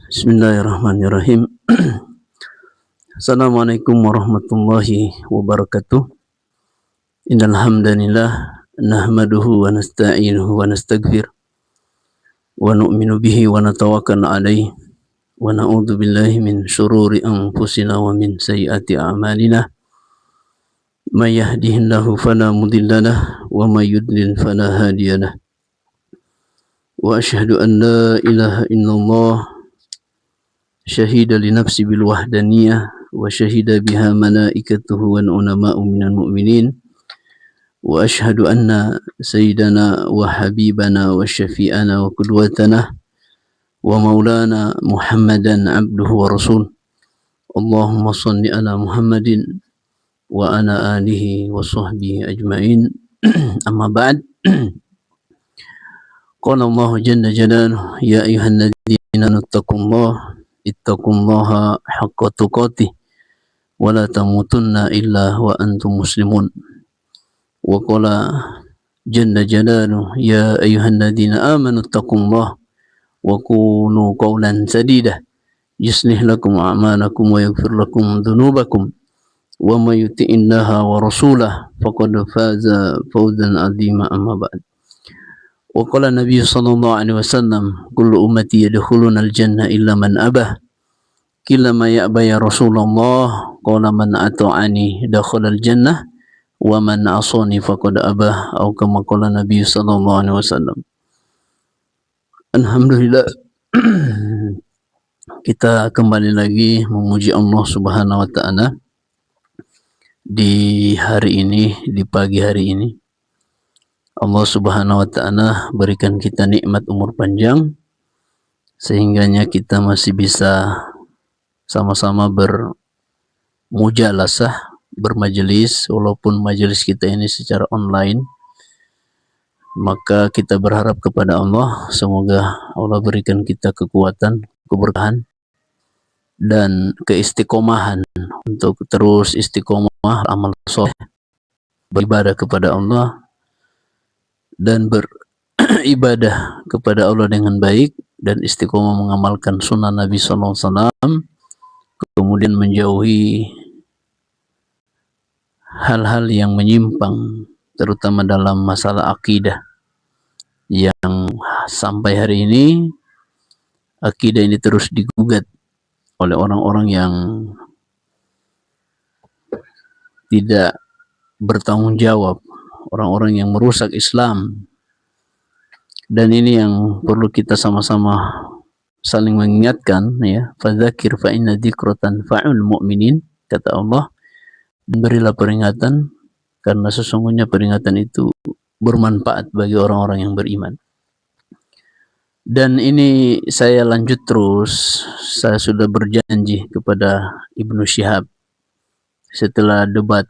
Bismillahirrahmanirrahim. Assalamualaikum warahmatullahi wabarakatuh. Innal hamdalillah nahmaduhu wa nasta'inuhu wa nastaghfir wa nu'minu bihi wa natawakkalu alaihi wa na'udzu billahi min syururi anfusina wa min sayyiati a'malina. May yahdihillahu fala mudilla lahu wa may yudlil fala hadiya lahu. Wa asyhadu an la ilaha illallah syahida li nafsi bil wahdaniyah wa syahida biha malaikatuhu wal ulama'u minal mu'minin wa asyhadu anna sayyidana wa habibana wa syafi'ana wa qudwatana wa maulana Muhammadan abduhu wa rasul. Allahumma salli ala Muhammadin wa ala alihi wa sahbihi ajma'in. Amma ba'd. Qala Allah jalla jalaluhu ya ayyuhal ladzina ittaqullaha haqqa tuqatih wa la tamutunna illa wa antum muslimun. Wa qala jalla jalaluhu ya ayyuhalladzina amanu ittaqullaha wa qulu qawlan sadida yuslih lakum a'malakum wa yaghfir lakum dhunubakum wa may yuti'illaha wa rasulahu faqad faza fawzan 'azima. Amma ba'd. Wa qala Nabi sallallahu alaihi wasallam kullu ummati yadkhuluna al-jannah illa man abah. Qila ma ya'ba ya Rasulullah? Qala man ata'ani dakhala al-jannah wa man asani faqad abah, atau kama qala Nabi sallallahu alaihi wasallam. Alhamdulillah, kita kembali lagi memuji Allah Subhanahu wa taala di hari ini, di pagi hari ini. Allah Subhanahu wa taala berikan kita nikmat umur panjang sehingganya kita masih bisa sama-sama bermujalasah, bermajelis, walaupun majelis kita ini secara online. Maka kita berharap kepada Allah, semoga Allah berikan kita kekuatan, keberkahan dan keistiqomahan untuk terus istiqomah amal soleh, beribadah kepada Allah dan beribadah kepada Allah dengan baik, dan istiqomah mengamalkan sunnah Nabi SAW, kemudian menjauhi hal-hal yang menyimpang, terutama dalam masalah akidah, yang sampai hari ini akidah ini terus digugat oleh orang-orang yang tidak bertanggung jawab, orang-orang yang merusak Islam. Dan ini yang perlu kita sama-sama saling mengingatkan, ya. Fadzakir fa inna dzikratan fa'ul mu'minin, kata Allah. Berilah peringatan karena sesungguhnya peringatan itu bermanfaat bagi orang-orang yang beriman. Dan ini saya lanjut terus. Saya sudah berjanji kepada Ibnu Syihab setelah debat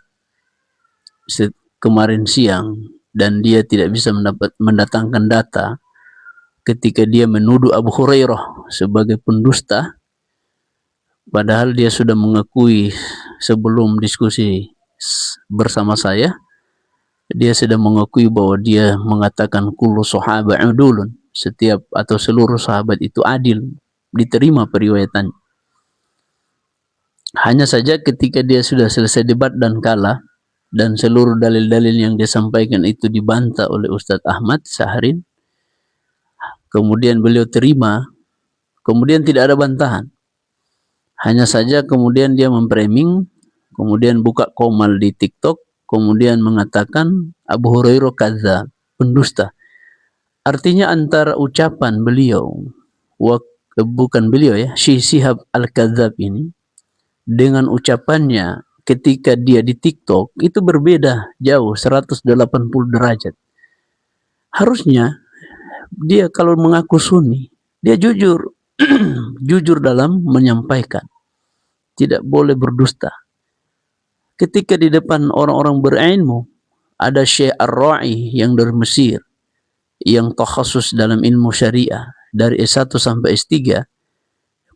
kemarin siang, dan dia tidak bisa mendatangkan data ketika dia menuduh Abu Hurairah sebagai pendusta, padahal dia sudah mengakui sebelum diskusi bersama saya, dia sudah mengakui bahwa dia mengatakan kullu sahabat udulun, setiap atau seluruh sahabat itu adil, diterima periwayatan. Hanya saja ketika dia sudah selesai debat dan kalah, dan seluruh dalil-dalil yang dia sampaikan itu dibantah oleh Ustadz Ahmad Saharin, kemudian beliau terima kemudian tidak ada bantahan. Hanya saja kemudian dia memframing, kemudian buka komal di TikTok, kemudian mengatakan Abu Hurairah kadzdzab, pendusta. Artinya antara ucapan beliau, bukan beliau ya, Syekh Syihab Al-Kadzdzab ini, dengan ucapannya ketika dia di TikTok itu berbeda jauh 180 derajat. Harusnya dia kalau mengaku Sunni, dia jujur jujur dalam menyampaikan, tidak boleh berdusta. Ketika di depan orang-orang berilmu, ada Syekh Ar-Ra'i yang dari Mesir, yang takhasus dalam ilmu syariah dari S1 sampai S3,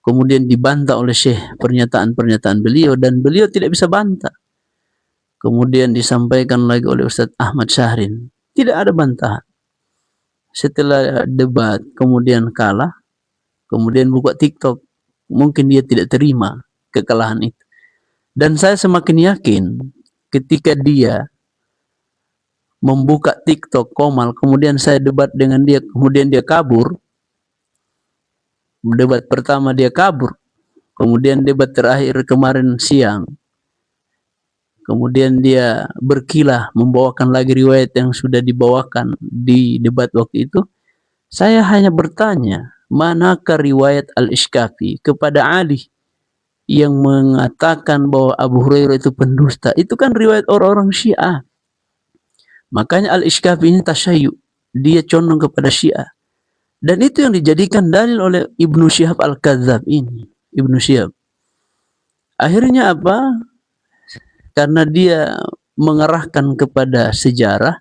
kemudian dibantah oleh Syekh pernyataan-pernyataan beliau, dan beliau tidak bisa bantah. Kemudian disampaikan lagi oleh Ustadz Ahmad Syahrin, tidak ada bantahan. Setelah debat kemudian kalah, kemudian buka TikTok, mungkin dia tidak terima kekalahan itu. Dan saya semakin yakin ketika dia membuka TikTok komal, kemudian saya debat dengan dia, kemudian dia kabur. Debat pertama dia kabur, kemudian debat terakhir kemarin siang, kemudian dia berkilah membawakan lagi riwayat yang sudah dibawakan di debat waktu itu. Saya hanya bertanya, manakah riwayat Al-Ishkafi kepada Ali yang mengatakan bahwa Abu Hurairah itu pendusta? Itu kan riwayat orang-orang Syiah. Makanya Al-Ishkafi ini tasyayyu, dia condong kepada Syiah. Dan itu yang dijadikan dalil oleh Ibnu Syihab Al-Kadzdzab ini. Ibnu Syihab. Akhirnya apa? Karena dia mengarahkan kepada sejarah,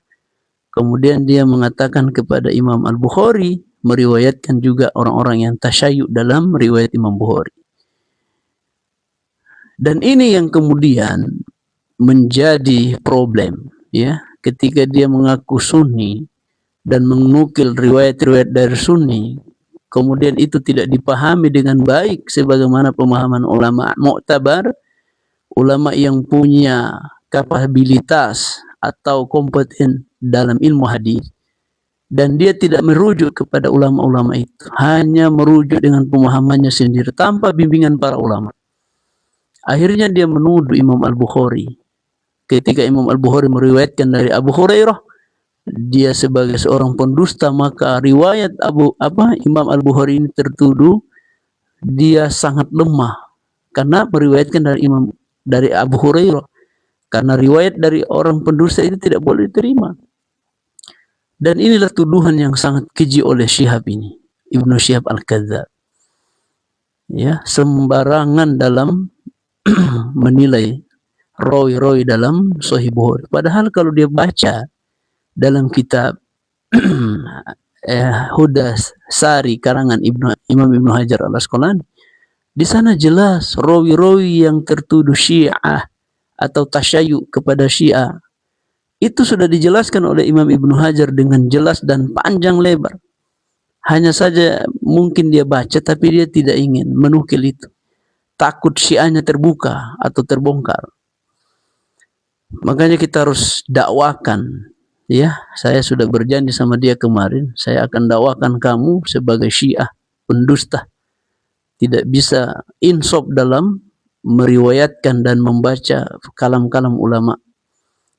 kemudian dia mengatakan kepada Imam Al-Bukhari, meriwayatkan juga orang-orang yang tasyayyu dalam riwayat Imam Bukhari. Dan ini yang kemudian menjadi problem, ya, ketika dia mengaku Sunni dan menukil riwayat-riwayat dari Sunni, kemudian itu tidak dipahami dengan baik sebagaimana pemahaman ulama mu'tabar, ulama yang punya kapabilitas atau kompeten dalam ilmu hadis, dan dia tidak merujuk kepada ulama-ulama itu, hanya merujuk dengan pemahamannya sendiri tanpa bimbingan para ulama. Akhirnya dia menuduh Imam Al-Bukhari. Ketika Imam Al-Bukhari meriwayatkan dari Abu Hurairah, dia sebagai seorang pendusta, maka riwayat Imam Al-Bukhari ini tertuduh dia sangat lemah karena meriwayatkan dari Abu Hurairah. Karena riwayat dari orang pendusta itu tidak boleh diterima. Dan inilah tuduhan yang sangat keji oleh Syihab ini, Ibnu Syihab Al-Kadzdzab. Ya, sembarangan dalam menilai rawi-rawi dalam Sahih Bukhari. Padahal kalau dia baca dalam kitab Hudas Sari karangan Imam Ibnu Hajar Al-Asqalani, di sana jelas rawi-rawi yang tertuduh Syiah atau tasyayyu kepada Syiah itu sudah dijelaskan oleh Imam Ibnu Hajar dengan jelas dan panjang lebar. Hanya saja mungkin dia baca tapi dia tidak ingin menukil itu, takut Syiahnya terbuka atau terbongkar. Makanya kita harus dakwakan. Ya, saya sudah berjanji sama dia kemarin, saya akan dakwakan kamu sebagai Syiah pendusta, tidak bisa insaf dalam meriwayatkan dan membaca kalam-kalam ulama.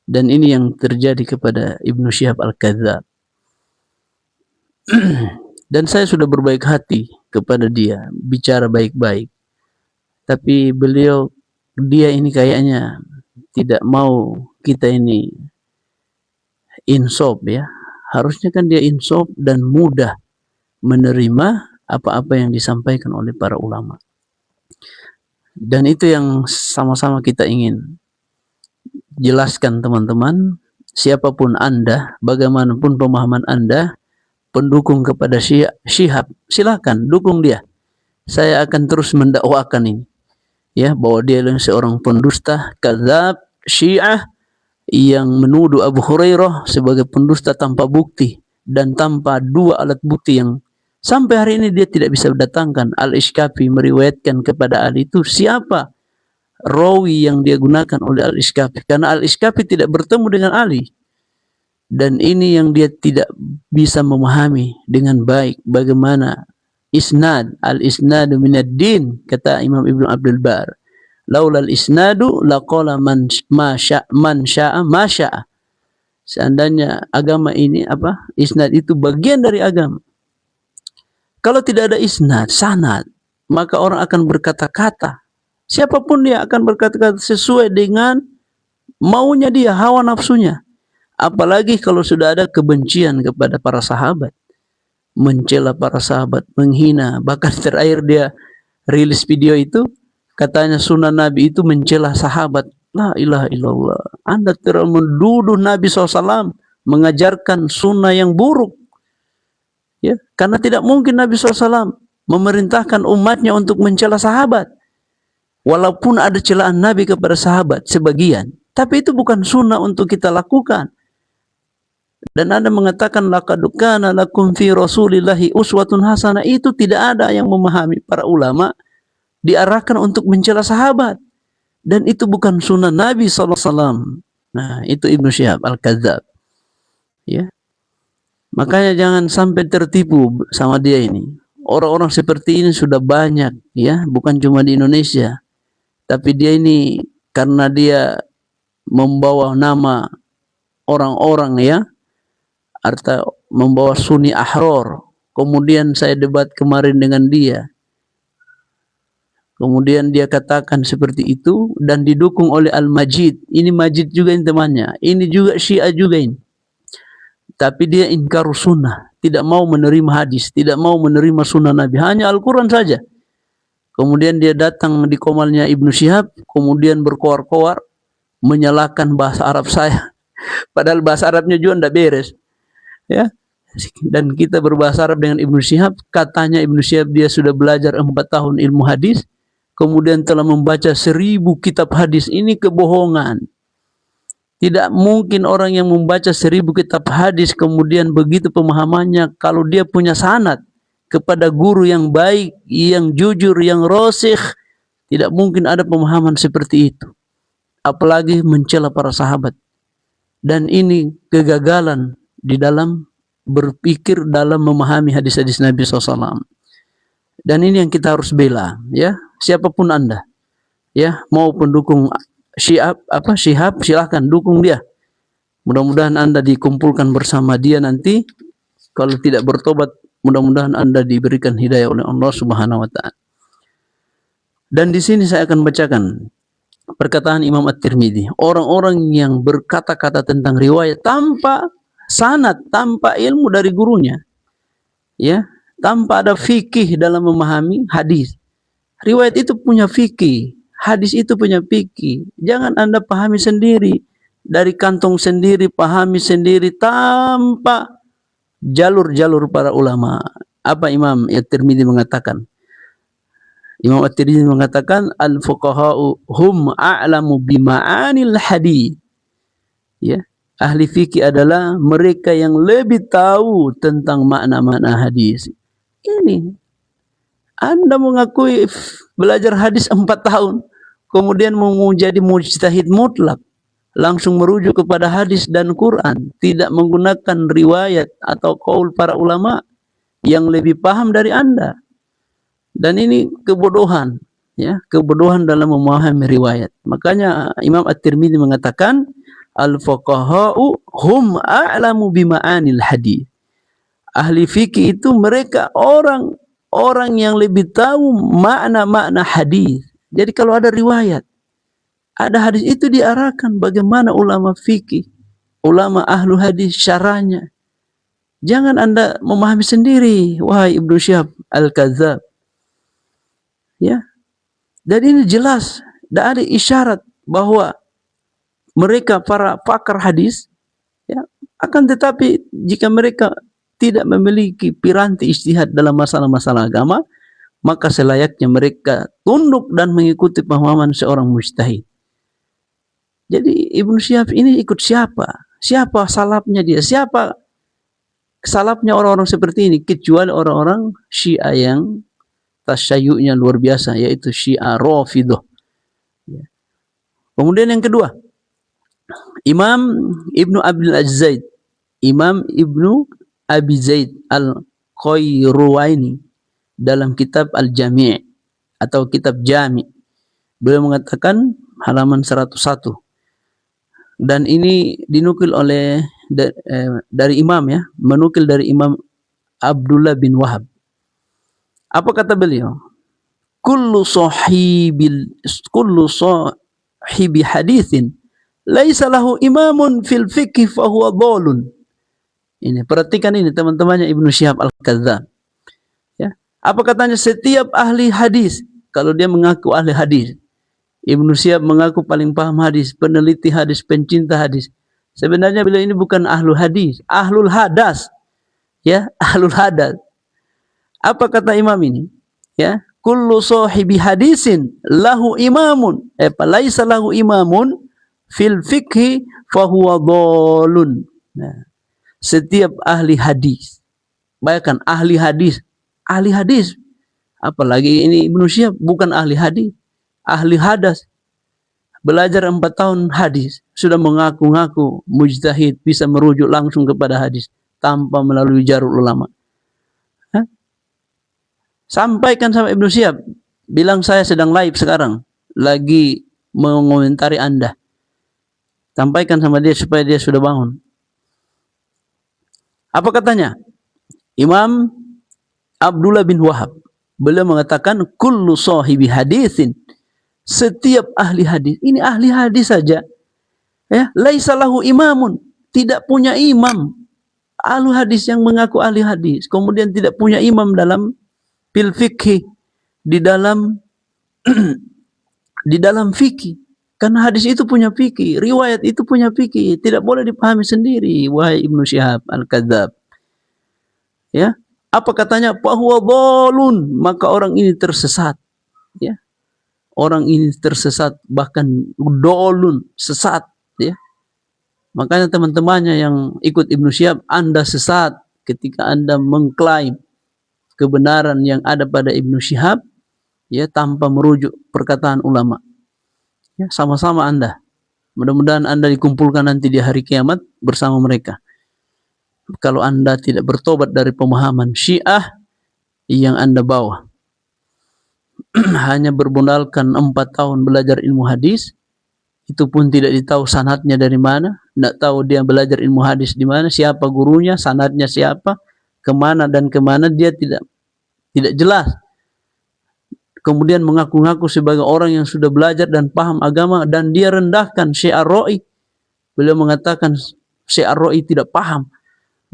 Dan ini yang terjadi kepada Ibnu Syihab Al-Kadzdzab. Dan saya sudah berbaik hati kepada dia, bicara baik-baik, tapi dia ini kayaknya tidak mau kita ini insaf, ya. Harusnya kan dia insaf dan mudah menerima apa-apa yang disampaikan oleh para ulama. Dan itu yang sama-sama kita ingin jelaskan, teman-teman. Siapapun Anda, bagaimanapun pemahaman Anda, pendukung kepada Syihab, silakan dukung dia. Saya akan terus mendakwakan ini, ya, bahwa dia adalah seorang pendusta, kadzab, Syiah yang menuduh Abu Hurairah sebagai pendusta tanpa bukti dan tanpa dua alat bukti yang sampai hari ini dia tidak bisa datangkan. Al-Ishkafi meriwayatkan kepada Ali itu siapa rawi yang dia gunakan oleh Al-Ishkafi, karena Al-Ishkafi tidak bertemu dengan Ali. Dan ini yang dia tidak bisa memahami dengan baik, bagaimana isnad, al-isnadu minad din, kata Imam Ibnu Abdul Bar. Laulal isnadu laqala man sya'a ma sya'a. Seandainya agama ini isnad itu bagian dari agama. Kalau tidak ada isnad, sanad, maka orang akan berkata-kata. Siapapun dia akan berkata-kata sesuai dengan maunya dia, hawa nafsunya. Apalagi kalau sudah ada kebencian kepada para sahabat, mencela para sahabat, menghina. Bahkan terakhir dia rilis video itu, katanya sunnah Nabi itu mencela sahabat. La ilaha illallah. Anda terlalu menduduh Nabi SAW, mengajarkan sunnah yang buruk. Ya, karena tidak mungkin Nabi SAW memerintahkan umatnya untuk mencela sahabat. Walaupun ada celaan Nabi kepada sahabat sebagian, tapi itu bukan sunnah untuk kita lakukan. Dan Anda mengatakan laqad kana lakum fi Rasulillahi uswatun hasanah, itu tidak ada yang memahami para ulama diarahkan untuk mencela sahabat. Dan itu bukan sunnah Nabi SAW. Nah, itu Ibnu Syihab Al-Kadzdzab. Ya. Makanya jangan sampai tertipu sama dia ini. Orang-orang seperti ini sudah banyak, ya, bukan cuma di Indonesia. Tapi dia ini karena dia membawa nama orang-orang, ya, atau membawa Sunni Ahror. Kemudian saya debat kemarin dengan dia. Kemudian dia katakan seperti itu dan didukung oleh Al-Majid. Ini Majid juga ini temannya. Ini juga Syiah juga ini. Tapi dia ingkar sunnah, tidak mau menerima hadis, tidak mau menerima sunnah Nabi, hanya Al-Quran saja. Kemudian dia datang di komalnya Ibnu Syihab, kemudian berkoar-koar, menyalahkan bahasa Arab saya. Padahal bahasa Arabnya juga tidak beres. Ya. Dan kita berbahasa Arab dengan Ibnu Syihab, katanya Ibnu Syihab dia sudah belajar 4 tahun ilmu hadis, kemudian telah membaca 1000 kitab hadis. Ini kebohongan. Tidak mungkin orang yang membaca 1000 kitab hadis kemudian begitu pemahamannya kalau dia punya sanad kepada guru yang baik, yang jujur, yang rasikh. Tidak mungkin ada pemahaman seperti itu. Apalagi mencela para sahabat. Dan ini kegagalan di dalam berpikir, dalam memahami hadis-hadis Nabi SAW. Dan ini yang kita harus bela, ya, siapapun Anda, ya, mau pendukung Syihab, silahkan dukung dia. Mudah-mudahan Anda dikumpulkan bersama dia nanti. Kalau tidak bertobat, mudah-mudahan Anda diberikan hidayah oleh Allah Subhanahu wa Ta'ala. Dan di sini saya akan bacakan perkataan Imam At-Tirmidzi. Orang-orang yang berkata-kata tentang riwayat tanpa sanad, tanpa ilmu dari gurunya, ya, tanpa ada fikih dalam memahami hadis. Riwayat itu punya fikih, hadis itu punya fikih. Jangan Anda pahami sendiri, dari kantong sendiri, pahami sendiri tanpa jalur-jalur para ulama. Apa Imam At-Tirmidzi mengatakan? Imam At-Tirmidzi mengatakan al-fuqaha'u hum a'lamu bima'anil hadis. Ya, ahli fikih adalah mereka yang lebih tahu tentang makna-makna hadis. Ini Anda mengakui belajar hadis 4 tahun, kemudian mau jadi mujtahid mutlak, langsung merujuk kepada hadis dan Quran, tidak menggunakan riwayat atau qaul para ulama yang lebih paham dari Anda. Dan ini kebodohan, ya, kebodohan dalam memahami riwayat. Makanya Imam At-Tirmidzi mengatakan al-fuqaha'u hum a'lamu bima'anil hadis. Ahli fikih itu mereka orang yang lebih tahu makna-makna hadis. Jadi kalau ada riwayat, ada hadis, itu diarahkan bagaimana ulama fikih, ulama ahlu hadis syarahnya. Jangan Anda memahami sendiri, wahai Ibnu Syihab Al-Kadzdzab. Ya. Dan ini jelas, tidak ada isyarat bahwa mereka para pakar hadis, ya, akan tetapi jika mereka tidak memiliki piranti ijtihad dalam masalah-masalah agama, maka selayaknya mereka tunduk dan mengikuti pemahaman seorang mujtahid. Jadi Ibnu Syihab ini ikut siapa? Siapa salafnya dia? Siapa salafnya orang-orang seperti ini? Kecuali orang-orang Syiah yang tasyayu'nya luar biasa, yaitu Syiah Rafidhah. Ya. Kemudian yang kedua, Imam Ibnu Abil Az-Zaid, Imam Ibnu Abi Zaid Al-Qayruwaini, dalam kitab Al-Jami' atau kitab Jami'. Beliau mengatakan halaman 101. Dan ini dinukil oleh dari imam ya, menukil dari Imam Abdullah bin Wahab. Apa kata beliau? Kullu sahibi hadithin laisa lahu imamun fil fiqh fa huwa dhalun. Ini perhatikan ini teman-temannya Ibnu Syihab Al-Kadzdzab. Ya. Apa katanya? Setiap ahli hadis, kalau dia mengaku ahli hadis, Ibnu Syihab mengaku paling paham hadis, peneliti hadis, pencinta hadis. Sebenarnya beliau ini bukan ahlul hadis, ahlul hadas. Ya, ahlul hadas. Apa kata imam ini? Ya, kullu sahibi hadisin lahu imamun, laisa lahu imamun fil fiqhi fa huwa dhalun. Nah, setiap ahli hadis. Bayangkan ahli hadis, apalagi ini Ibnu Syihab bukan ahli hadis, ahli hadas. Belajar 4 tahun hadis, sudah mengaku-ngaku mujtahid, bisa merujuk langsung kepada hadis tanpa melalui jarul ulama. Sampaikan sama Ibnu Syihab, bilang saya sedang live sekarang, lagi mengomentari Anda. Sampaikan sama dia supaya dia sudah bangun. Apa katanya? Imam Abdullah bin Wahab, beliau mengatakan kullu sahibi haditsin, setiap ahli hadis, ini ahli hadis saja ya, laisa lahu imamun, tidak punya imam. Ahli hadis yang mengaku ahli hadis kemudian tidak punya imam dalam fil fikih, di dalam di dalam fikih, karena hadis itu punya fikih, riwayat itu punya fikih, tidak boleh dipahami sendiri. Wahai Ibnu Syihab Al-Kadzdzab, ya, apa katanya? Fahuwa dhalun, maka orang ini tersesat, ya, orang ini tersesat, bahkan dolun, sesat, ya. Makanya teman-temannya yang ikut Ibnu Syihab, Anda sesat ketika Anda mengklaim kebenaran yang ada pada Ibnu Syihab, ya, tanpa merujuk perkataan ulama. Ya, sama-sama Anda. Mudah-mudahan Anda dikumpulkan nanti di hari kiamat bersama mereka. Kalau Anda tidak bertobat dari pemahaman Syiah yang Anda bawa, hanya berbondalkan 4 tahun belajar ilmu hadis, itu pun tidak ditahu sanadnya dari mana, tidak tahu dia belajar ilmu hadis di mana, siapa gurunya, sanadnya siapa, kemana dan kemana, dia tidak jelas. Kemudian mengaku-ngaku sebagai orang yang sudah belajar dan paham agama, dan dia rendahkan Syekh Ar-Ra'i. Beliau mengatakan Syekh Ar-Ra'i tidak paham.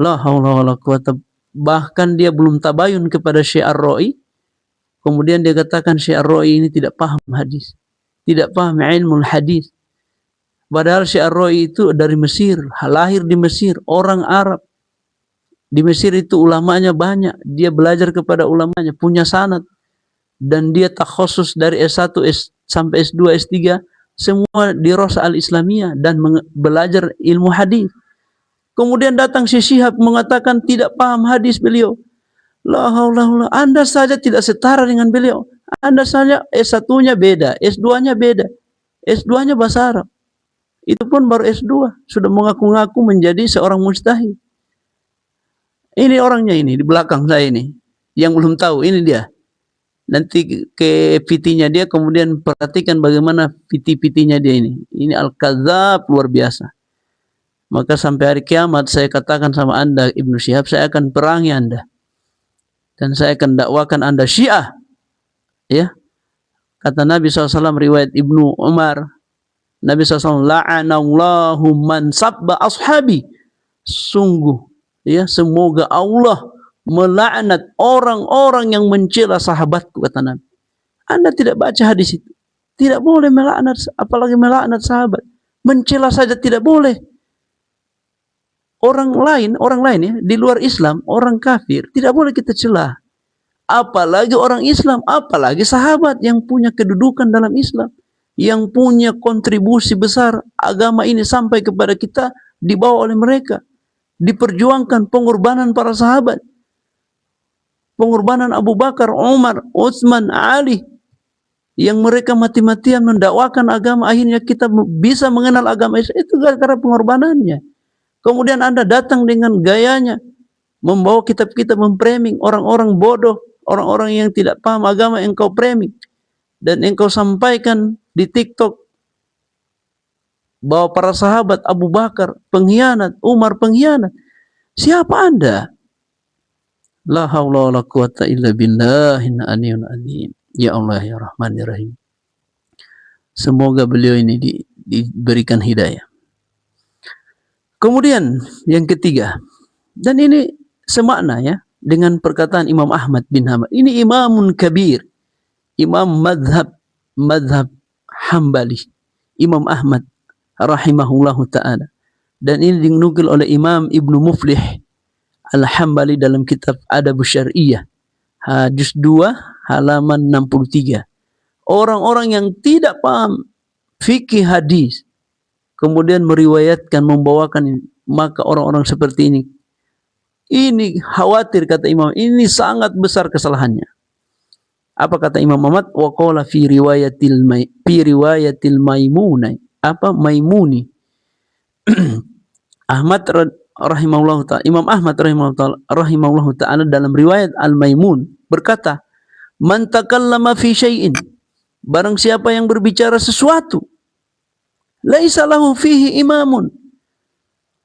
La haula wala quwata. Bahkan dia belum tabayun kepada Syekh Ar-Ra'i. Kemudian dia katakan Syekh Ar-Ra'i ini tidak paham hadis, tidak paham ilmu hadis. Padahal Syekh Ar-Ra'i itu dari Mesir, lahir di Mesir, orang Arab. Di Mesir itu ulamanya banyak, dia belajar kepada ulamanya, punya sanad, dan dia takhusus dari S1 sampai S2, S3 semua di Rosa Al-Islamiyah dan belajar ilmu hadis. Kemudian datang Syekh Syihab mengatakan tidak paham hadis beliau. La haula, Anda saja tidak setara dengan beliau. Anda saja S1-nya beda, S2-nya beda. S2-nya bahasa Arab. Itu pun baru S2, sudah mengaku-ngaku menjadi seorang mujtahid. Ini orangnya ini di belakang saya ini, yang belum tahu, ini dia. Nanti ke PT-nya dia, kemudian perhatikan bagaimana PT-PT-nya dia ini. Ini Al-Kadzdzab luar biasa. Maka sampai hari kiamat saya katakan sama Anda Ibnu Syihab, saya akan perangi Anda. Dan saya akan dakwakan Anda Syiah. Ya. Kata Nabi SAW, riwayat Ibnu Umar, Nabi SAW, la'anallahu man sabba ashabi. Sungguh, ya, semoga Allah melaknat orang-orang yang mencela sahabatku, kata Nabi. Anda tidak baca hadis itu. Tidak boleh melaknat, apalagi melaknat sahabat. Mencela saja tidak boleh. Orang lain ya, di luar Islam, orang kafir, tidak boleh kita celah. Apalagi orang Islam, apalagi sahabat yang punya kedudukan dalam Islam, yang punya kontribusi besar agama ini sampai kepada kita dibawa oleh mereka. Diperjuangkan pengorbanan para sahabat, pengorbanan Abu Bakar, Umar, Utsman, Ali, yang mereka mati-matian mendakwakan agama, akhirnya kita bisa mengenal agama Islam, itu gara-gara pengorbanannya. Kemudian Anda datang dengan gayanya, membawa kitab-kitab memframing orang-orang bodoh, orang-orang yang tidak paham agama engkau framing dan engkau sampaikan di TikTok bahwa para sahabat Abu Bakar pengkhianat, Umar pengkhianat. Siapa Anda? La haula wala quwata illa billahil aliyyil azim. Ya Allah ya Rahman ya Rahim. Semoga beliau ini diberikan hidayah. Kemudian yang ketiga, dan ini semakna ya dengan perkataan Imam Ahmad bin Hanbal. Ini imamun kabir, imam madhab Hambali, Imam Ahmad rahimahullahu ta'ala. Dan ini dinukil oleh Imam Ibnu Muflih Al-Hambali dalam kitab Adab Syar'iyah, juz 2 halaman 63. Orang-orang yang tidak paham fikih hadis kemudian meriwayatkan, membawakan ini, maka orang-orang seperti ini khawatir, kata Imam, ini sangat besar kesalahannya. Apa kata Imam Ahmad? Wa qala fi riwayatil Maimunah, apa Maimuni. Ahmad rahimahullahu ta'ala, Imam Ahmad rahimahullahu ta'ala dalam riwayat Al-Maimun berkata, man takallama fi syai'in, barang siapa yang berbicara sesuatu, laisa lahu fihi imamun,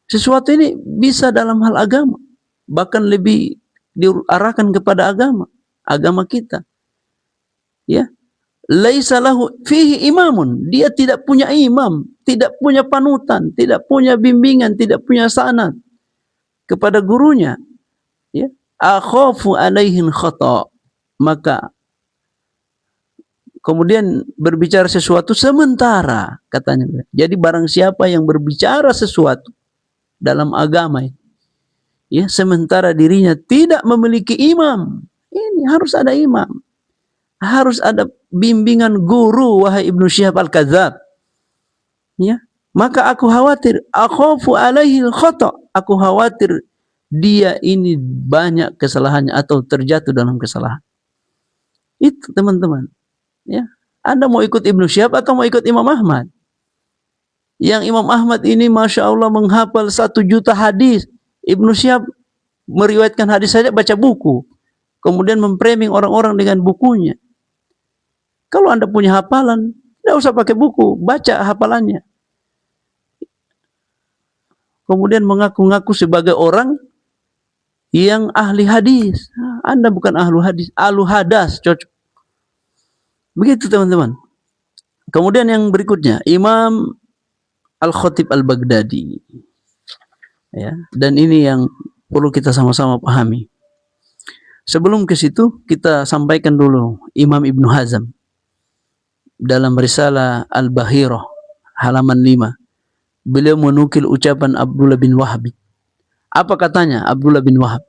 sesuatu ini bisa dalam hal agama, bahkan lebih diarahkan kepada agama kita, ya. Laisa lahu fihi imamun, dia tidak punya imam, tidak punya panutan, tidak punya bimbingan, tidak punya sanad kepada gurunya, ya. Akhafu alaihin khata', maka kemudian berbicara sesuatu sementara, katanya. Jadi barang siapa yang berbicara sesuatu dalam agama, ya, sementara dirinya tidak memiliki imam, ini harus ada imam, harus ada bimbingan guru, wahai Ibnu Syihab Al-Kadzab, ya. Maka aku khawatir, akhafu alaihi khata', aku khawatir dia ini banyak kesalahannya atau terjatuh dalam kesalahan. Itu teman-teman, ya. Anda mau ikut Ibnu Syihab atau mau ikut Imam Ahmad? Yang Imam Ahmad ini Masya Allah menghafal 1 juta hadis. Ibnu Syihab meriwayatkan hadis saja baca buku, kemudian memframing orang-orang dengan bukunya. Kalau Anda punya hafalan, tidak usah pakai buku, baca hafalannya. Kemudian mengaku-ngaku sebagai orang yang ahli hadis. Anda bukan ahlu hadis, ahlu hadas, cocok. Begitu teman-teman. Kemudian yang berikutnya, Imam Al-Khatib Al-Baghdadi. Ya, dan ini yang perlu kita sama-sama pahami. Sebelum ke situ, kita sampaikan dulu Imam Ibnu Hazm dalam risalah Al-Bahirah halaman 5. Beliau menukil ucapan Abdullah bin Wahab. Apa katanya Abdullah bin Wahab?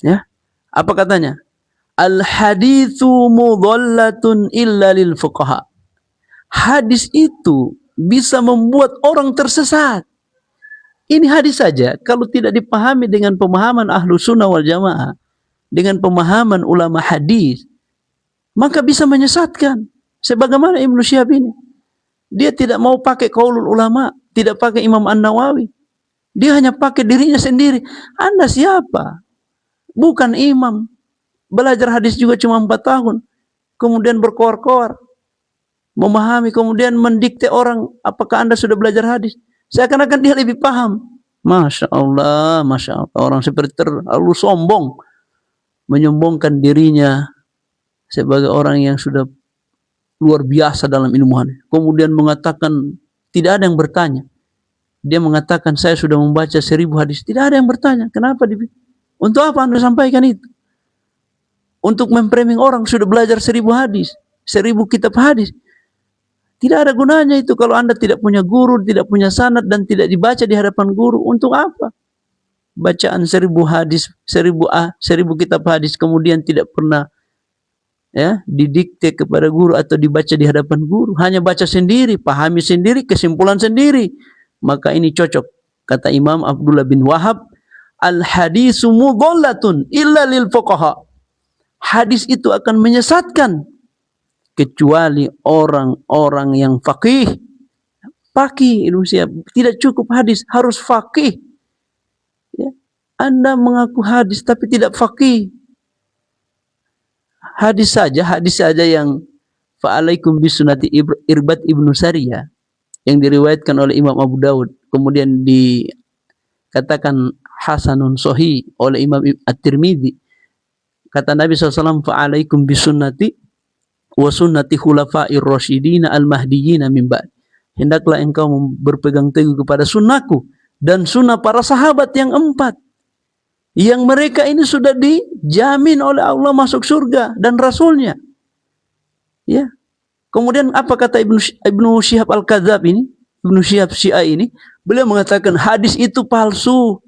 Ya, apa katanya? Al-haditsu mudhallatun illa lil fuqaha. Hadis itu bisa membuat orang tersesat. Ini hadis saja kalau tidak dipahami dengan pemahaman ahlu sunnah wal jamaah, dengan pemahaman ulama hadis, maka bisa menyesatkan. Sebagaimana Ibnu Syihab ini, dia tidak mau pakai qaulul ulama, tidak pakai Imam An-Nawawi, dia hanya pakai dirinya sendiri. Anda siapa? Bukan imam. Belajar hadis juga cuma 4 tahun, kemudian berkoar-koar memahami, kemudian mendikte orang apakah Anda sudah belajar hadis. Seakan-akan dia lebih paham. Masya Allah, Masya Allah. Orang seperti terlalu sombong, menyombongkan dirinya sebagai orang yang sudah luar biasa dalam ilmu hadis. Kemudian mengatakan tidak ada yang bertanya. Dia mengatakan saya sudah membaca 1000 hadis. Tidak ada yang bertanya. Kenapa? Untuk apa Anda sampaikan itu? Untuk memframing orang sudah belajar 1000 hadis, 1000 kitab hadis. Tidak ada gunanya itu kalau Anda tidak punya guru, tidak punya sanad, dan tidak dibaca di hadapan guru. Untuk apa? Bacaan 1000 hadis, 1000 kitab hadis, kemudian tidak pernah, ya, didikte kepada guru atau dibaca di hadapan guru. Hanya baca sendiri, pahami sendiri, kesimpulan sendiri. Maka ini cocok. Kata Imam Abdullah bin Wahab, al-hadisu mudhallatun illa lil fuqaha. Hadis itu akan menyesatkan kecuali orang-orang yang faqih. Faqih Indonesia tidak cukup hadis, harus faqih. Ya. Anda mengaku hadis tapi tidak faqih. Hadis saja yang fa'alaikum bisunati Irbad ibnu Sariyah yang diriwayatkan oleh Imam Abu Daud, kemudian dikatakan hasanun sahih oleh Imam At-Tirmidzi. Kata Nabi SAW, fa'alaikum bisunnati wa sunnati khulafa'ir rasyidin al-mahdiyyin min ba'd. Hendaklah engkau berpegang teguh kepada sunnahku dan sunnah para sahabat yang 4. Yang mereka ini sudah dijamin oleh Allah masuk surga dan Rasulnya. Ya. Kemudian apa kata Ibnu Syihab Al-Kadzab ini? Ibnu Syihab Syiah ini, beliau mengatakan hadis itu palsu.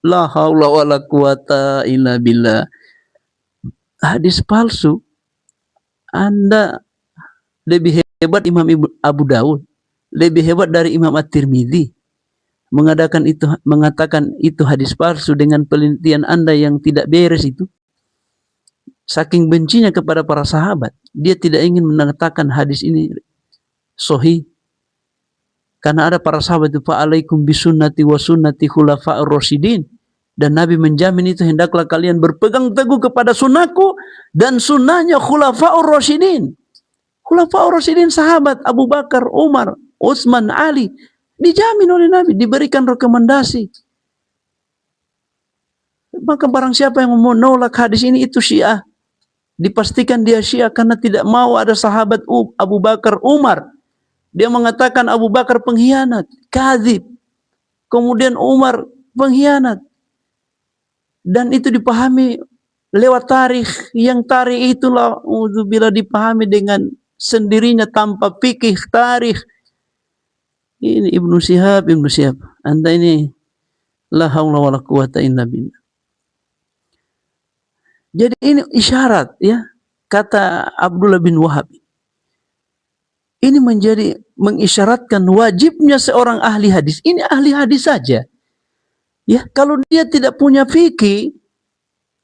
La haula wala quwata illa billah. Hadis palsu. Anda lebih hebat Imam Abu Daud, lebih hebat dari Imam At-Tirmidzi. Mengatakan itu hadis palsu dengan penelitian Anda yang tidak beres itu. Saking bencinya kepada para sahabat, dia tidak ingin mengatakan hadis ini sahih. Karena ada para sahabat itu, fa'alaikum bisunnati wa sunnati khulafa'ir rasyidin. Dan Nabi menjamin itu, hendaklah kalian berpegang teguh kepada sunnahku dan sunnahnya khulafa'ir rasyidin. Khulafa'ir rasyidin sahabat Abu Bakar, Umar, Utsman, Ali. Dijamin oleh Nabi, diberikan rekomendasi. Maka barang siapa yang menolak hadis ini, itu Syiah. Dipastikan dia Syiah karena tidak mau ada sahabat Abu Bakar, Umar. Dia mengatakan Abu Bakar pengkhianat, kadzib. Kemudian Umar pengkhianat. Dan itu dipahami lewat tarikh. Yang tarikh itulah bila dipahami dengan sendirinya tanpa fikih tarikh. Ini Ibnu Syihab. Anda ini la haula wala quwata illa billah. Jadi ini isyarat, ya, kata Abdullah bin Wahab. Ini mengisyaratkan wajibnya seorang ahli hadis. Ini ahli hadis saja. Ya, kalau dia tidak punya fikih,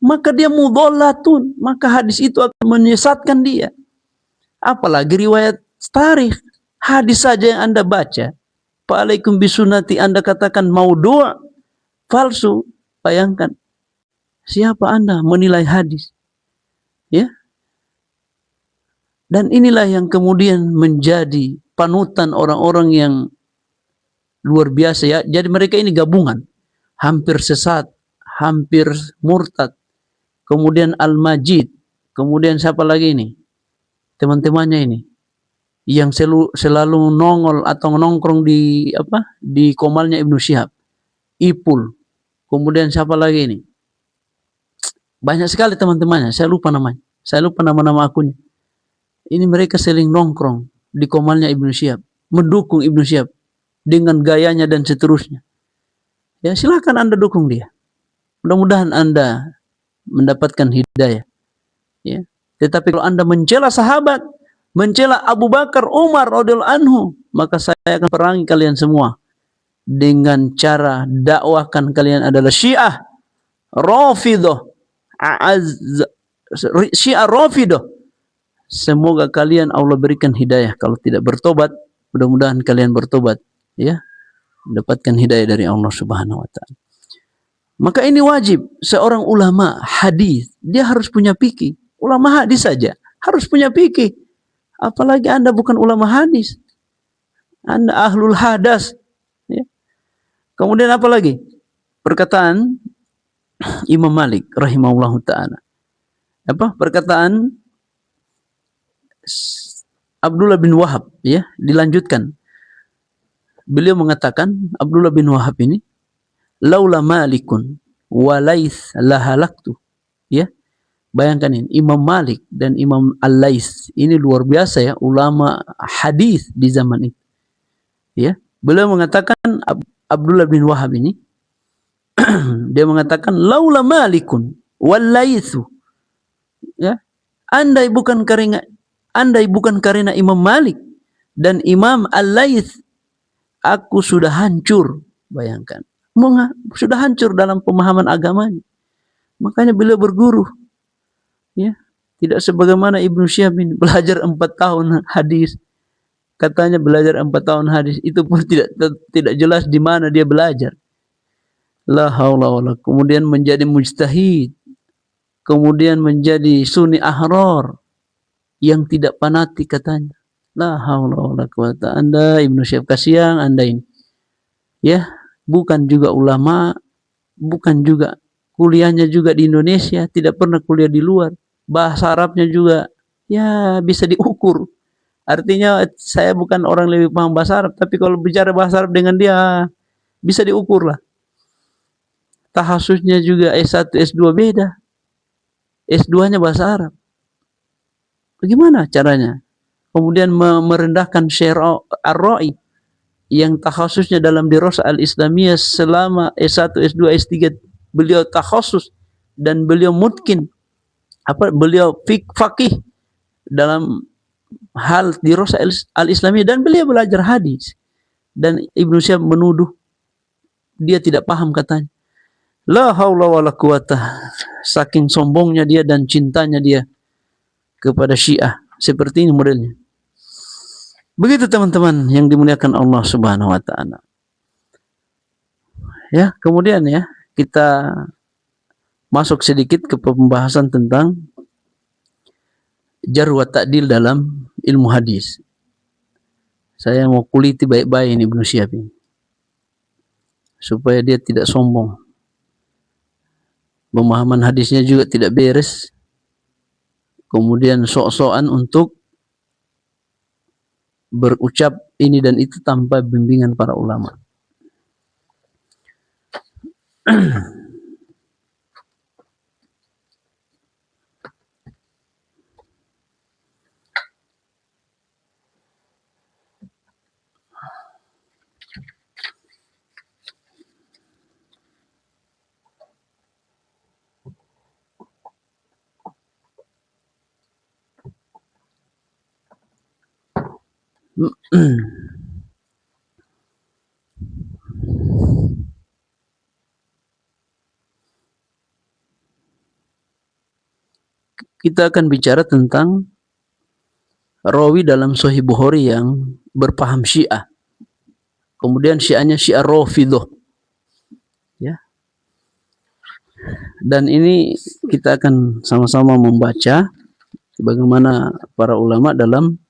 maka dia mudhallatun, maka hadis itu akan menyesatkan dia. Apalagi riwayat tarikh, hadis saja yang Anda baca. Fa'alaikum bisunnati, Anda katakan maudhu', palsu. Bayangkan, siapa Anda menilai hadis? Ya. Dan inilah yang kemudian menjadi panutan orang-orang yang luar biasa, ya. Jadi mereka ini gabungan, hampir sesat, hampir murtad, kemudian Al-Majid, kemudian siapa lagi ini? Teman-temannya ini yang selalu nongol atau nongkrong di komalnya Ibnu Syihab, Ipul. Kemudian siapa lagi ini? Banyak sekali teman-temannya, saya lupa namanya. Saya lupa nama-nama akunnya. Ini mereka seling nongkrong di komalnya Ibnu Syihab, mendukung Ibnu Syihab dengan gayanya dan seterusnya. Ya, silakan Anda dukung dia. Mudah-mudahan Anda mendapatkan hidayah. Ya. Tetapi kalau Anda mencela sahabat, mencela Abu Bakar, Umar radhiyallahu anhu, maka saya akan perangi kalian semua dengan cara dakwahkan kalian adalah Syiah Rafidhah, Syiah Rafidhah. Semoga kalian Allah berikan hidayah. Kalau tidak bertobat, mudah-mudahan kalian bertobat, ya, mendapatkan hidayah dari Allah Subhanahu wa taala. Maka ini wajib seorang ulama hadis, dia harus punya fikih. Ulama hadis saja harus punya fikih. Apalagi Anda bukan ulama hadis, Anda ahlul hadas, ya. Kemudian apa lagi? Perkataan Imam Malik rahimahullahu ta'ala. Perkataan Abdullah bin Wahab, ya, dilanjutkan. Beliau mengatakan, Abdullah bin Wahab ini, laula Malikun wa Laits lahalaktu, ya. Bayangkan ini, Imam Malik dan Imam Al-Laits ini luar biasa, ya, ulama hadis di zaman itu. Ya, beliau mengatakan Abdullah bin Wahab ini dia mengatakan laula Malikun wal Laits, ya, andai bukan karena Imam Malik dan Imam Al-Laits, aku sudah hancur. Bayangkan, sudah hancur dalam pemahaman agamanya. Makanya beliau berguru, ya, tidak sebagaimana Ibnu Syihab ini belajar 4 tahun hadis. Katanya belajar 4 tahun hadis, itu pun tidak jelas di mana dia belajar. La haula wala, kemudian menjadi mujtahid, kemudian menjadi sunni ahrar yang tidak fanatik katanya. La haula wala quwata. Anda Ibnu Syihab, kasihan Anda ini. Ya, bukan juga ulama, bukan juga kuliahnya juga di Indonesia, tidak pernah kuliah di luar. Bahasa Arabnya juga ya bisa diukur. Artinya saya bukan orang lebih paham bahasa Arab, tapi kalau bicara bahasa Arab dengan dia bisa diukur lah. Tahassusnya juga S1, S2 beda. S2-nya bahasa Arab. Bagaimana caranya? Kemudian merendahkan Syekh Ar-Ra'i yang tahassusnya dalam dirasah al-Islamiyah selama S1, S2, S3 beliau tahassus dan beliau mutkin, beliau faqih dalam hal dirasah al-Islamiyah, dan beliau belajar hadis. Dan Ibnu Syihab menuduh dia tidak paham katanya. La haula wala quwata. Saking sombongnya dia dan cintanya dia kepada Syiah. Seperti ini modelnya. Begitu teman-teman yang dimuliakan Allah Subhanahu wa taala. Ya, kemudian ya, kita masuk sedikit ke pembahasan tentang jarh wa ta'dil dalam ilmu hadis. Saya mau kuliti baik-baik ini Ibnu Syihab ini, supaya dia tidak sombong. Pemahaman hadisnya juga tidak beres, kemudian sok-sokan untuk berucap ini dan itu tanpa bimbingan para ulama. Kita akan bicara tentang rawi dalam Sahih Bukhari yang berpaham Syiah. Kemudian Syiahnya Syiah Rafidhah. Ya. Dan ini kita akan sama-sama membaca bagaimana para ulama dalam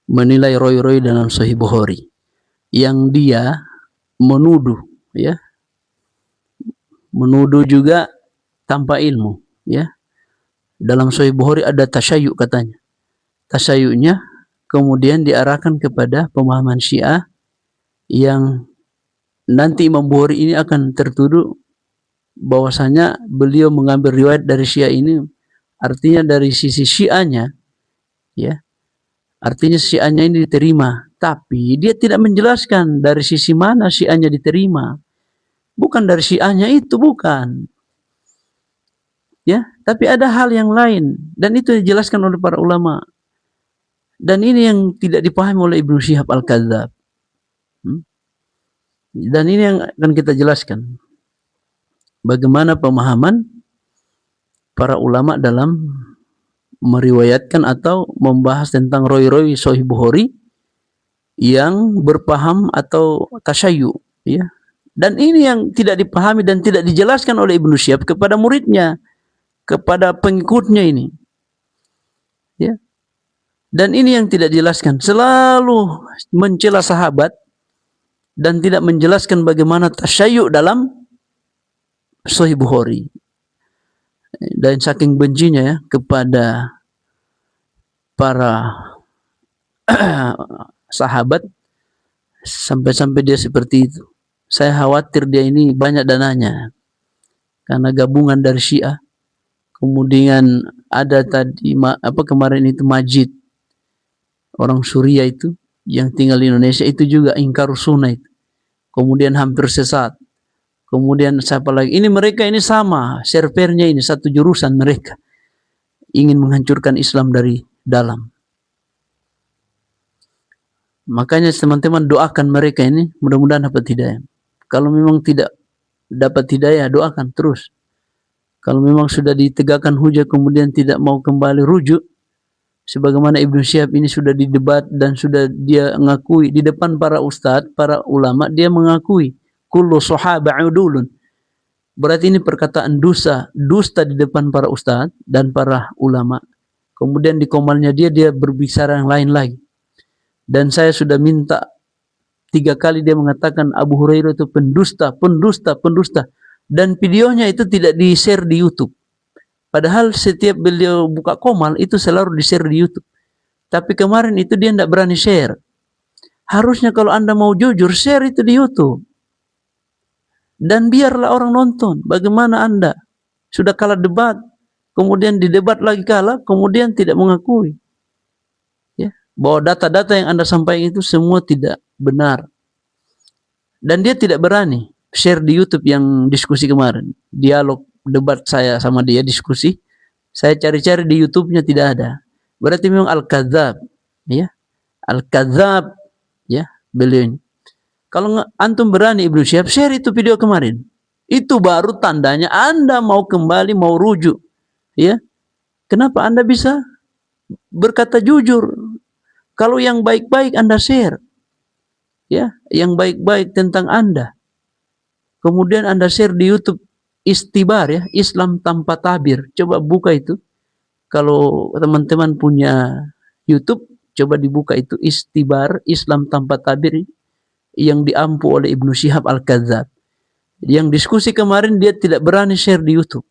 menilai rawi-rawi dalam Sahih Bukhari yang dia menuduh, ya, menuduh juga tanpa ilmu, ya. Dalam Sahih Bukhari ada tasyayyu katanya. Tasyayunya kemudian diarahkan kepada pemahaman Syiah yang nanti Imam Bukhari ini akan tertuduh bahwasanya beliau mengambil riwayat dari Syiah ini, artinya dari sisi Syiahnya, ya. Artinya Syiahnya ini diterima, tapi dia tidak menjelaskan dari sisi mana Syiahnya diterima. Bukan dari Syiahnya itu, bukan. Ya, tapi ada hal yang lain, dan itu dijelaskan oleh para ulama. Dan ini yang tidak dipahami oleh Ibnu Syihab Al-Kadzdzab. Dan ini yang akan kita jelaskan. Bagaimana pemahaman para ulama dalam meriwayatkan atau membahas tentang rawi-rawi Sahih Bukhari yang berpaham atau tasyayyu, ya. Dan ini yang tidak dipahami dan tidak dijelaskan oleh Ibnu Syihab kepada muridnya, kepada pengikutnya ini, ya. Dan ini yang tidak dijelaskan, selalu mencela sahabat dan tidak menjelaskan bagaimana tasyayyu dalam Sahih Bukhari. Dan saking bencinya, ya, kepada para sahabat sampai-sampai dia seperti itu. Saya khawatir dia ini banyak dananya karena gabungan dari Syiah. Kemudian ada tadi kemarin itu Majid, orang Suriah itu yang tinggal di Indonesia, itu juga ingkar sunnah itu. Kemudian hampir sesat. Kemudian siapa lagi? Ini mereka ini sama, servernya ini satu jurusan mereka. Ingin menghancurkan Islam dari dalam. Makanya teman-teman doakan mereka ini, mudah-mudahan dapat hidayah. Kalau memang tidak dapat hidayah, doakan terus. Kalau memang sudah ditegakkan hujah kemudian tidak mau kembali, rujuk. Sebagaimana Ibnu Syihab ini sudah didebat dan sudah dia mengakui di depan para ustadz, para ulama, dia mengakui kullu sahaba udulun. Berarti ini perkataan dusta di depan para ustadz dan para ulama. Kemudian di komalnya dia berbicara yang lain lagi. Dan saya sudah minta 3 kali dia mengatakan Abu Hurairah itu pendusta. Dan videonya itu tidak di-share di YouTube. Padahal setiap beliau buka komal itu selalu di-share di YouTube. Tapi kemarin itu dia tidak berani share. Harusnya kalau Anda mau jujur, share itu di YouTube. Dan biarlah orang nonton bagaimana Anda sudah kalah debat, kemudian di debat lagi kalah, kemudian tidak mengakui ya, bahwa data-data yang Anda sampaikan itu semua tidak benar. Dan dia tidak berani share di YouTube yang diskusi kemarin. Dialog debat saya sama dia diskusi. Saya cari-cari di YouTube-nya tidak ada. Berarti memang al-kadzab, ya. Al-kadzab, ya, beliau ini. Kalau antum berani Ibnu Syihab share itu video kemarin, itu baru tandanya Anda mau kembali, mau rujuk, ya. Kenapa Anda bisa berkata jujur? Kalau yang baik-baik Anda share, ya, yang baik-baik tentang Anda. Kemudian Anda share di YouTube Istibar, ya, Islam tanpa tabir. Coba buka itu. Kalau teman-teman punya YouTube, coba dibuka itu Istibar, Islam tanpa tabir, yang diampu oleh Ibnu Syihab Al-Kadzab. Yang diskusi kemarin dia tidak berani share di YouTube.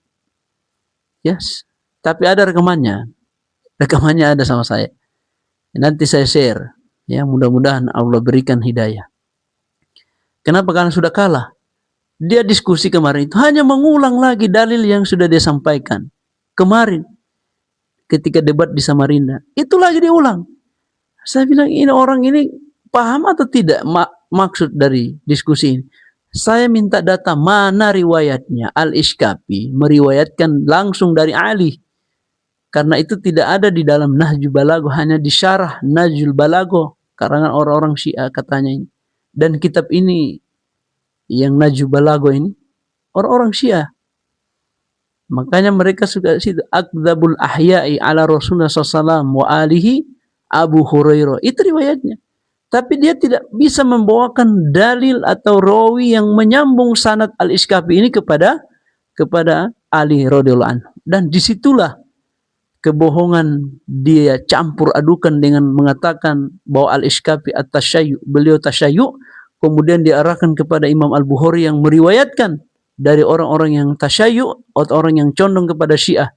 Yes. Tapi ada rekamannya. Rekamannya ada sama saya. Nanti saya share. Ya, mudah-mudahan Allah berikan hidayah. Kenapa? Karena sudah kalah. Dia diskusi kemarin itu hanya mengulang lagi dalil yang sudah dia sampaikan kemarin ketika debat di Samarinda. Itu lagi diulang. Saya bilang ini orang ini paham atau tidak maksud dari diskusi ini. Saya minta data mana riwayatnya. Al-Ishkapi meriwayatkan langsung dari Ali. Karena itu tidak ada di dalam Nahjul Balagho, hanya di syarah Nahjul Balagho karangan orang-orang Syiah katanya ini. Dan kitab ini yang Nahjul Balagho ini orang-orang Syiah. Makanya mereka suka situ akdzabul ahya'i ala Rasulullah SAW wa alihi Abu Hurairah. Itu riwayatnya. Tapi dia tidak bisa membawakan dalil atau rawi yang menyambung sanad Al-Ishkapi ini kepada Ali radhiyallahu anhu. Dan disitulah kebohongan dia campur adukan dengan mengatakan bahwa Al-Ishkapi at-tasyayyu, beliau tasyayyu, kemudian diarahkan kepada Imam Al-Bukhari yang meriwayatkan dari orang-orang yang tasyayyu atau orang yang condong kepada Syiah.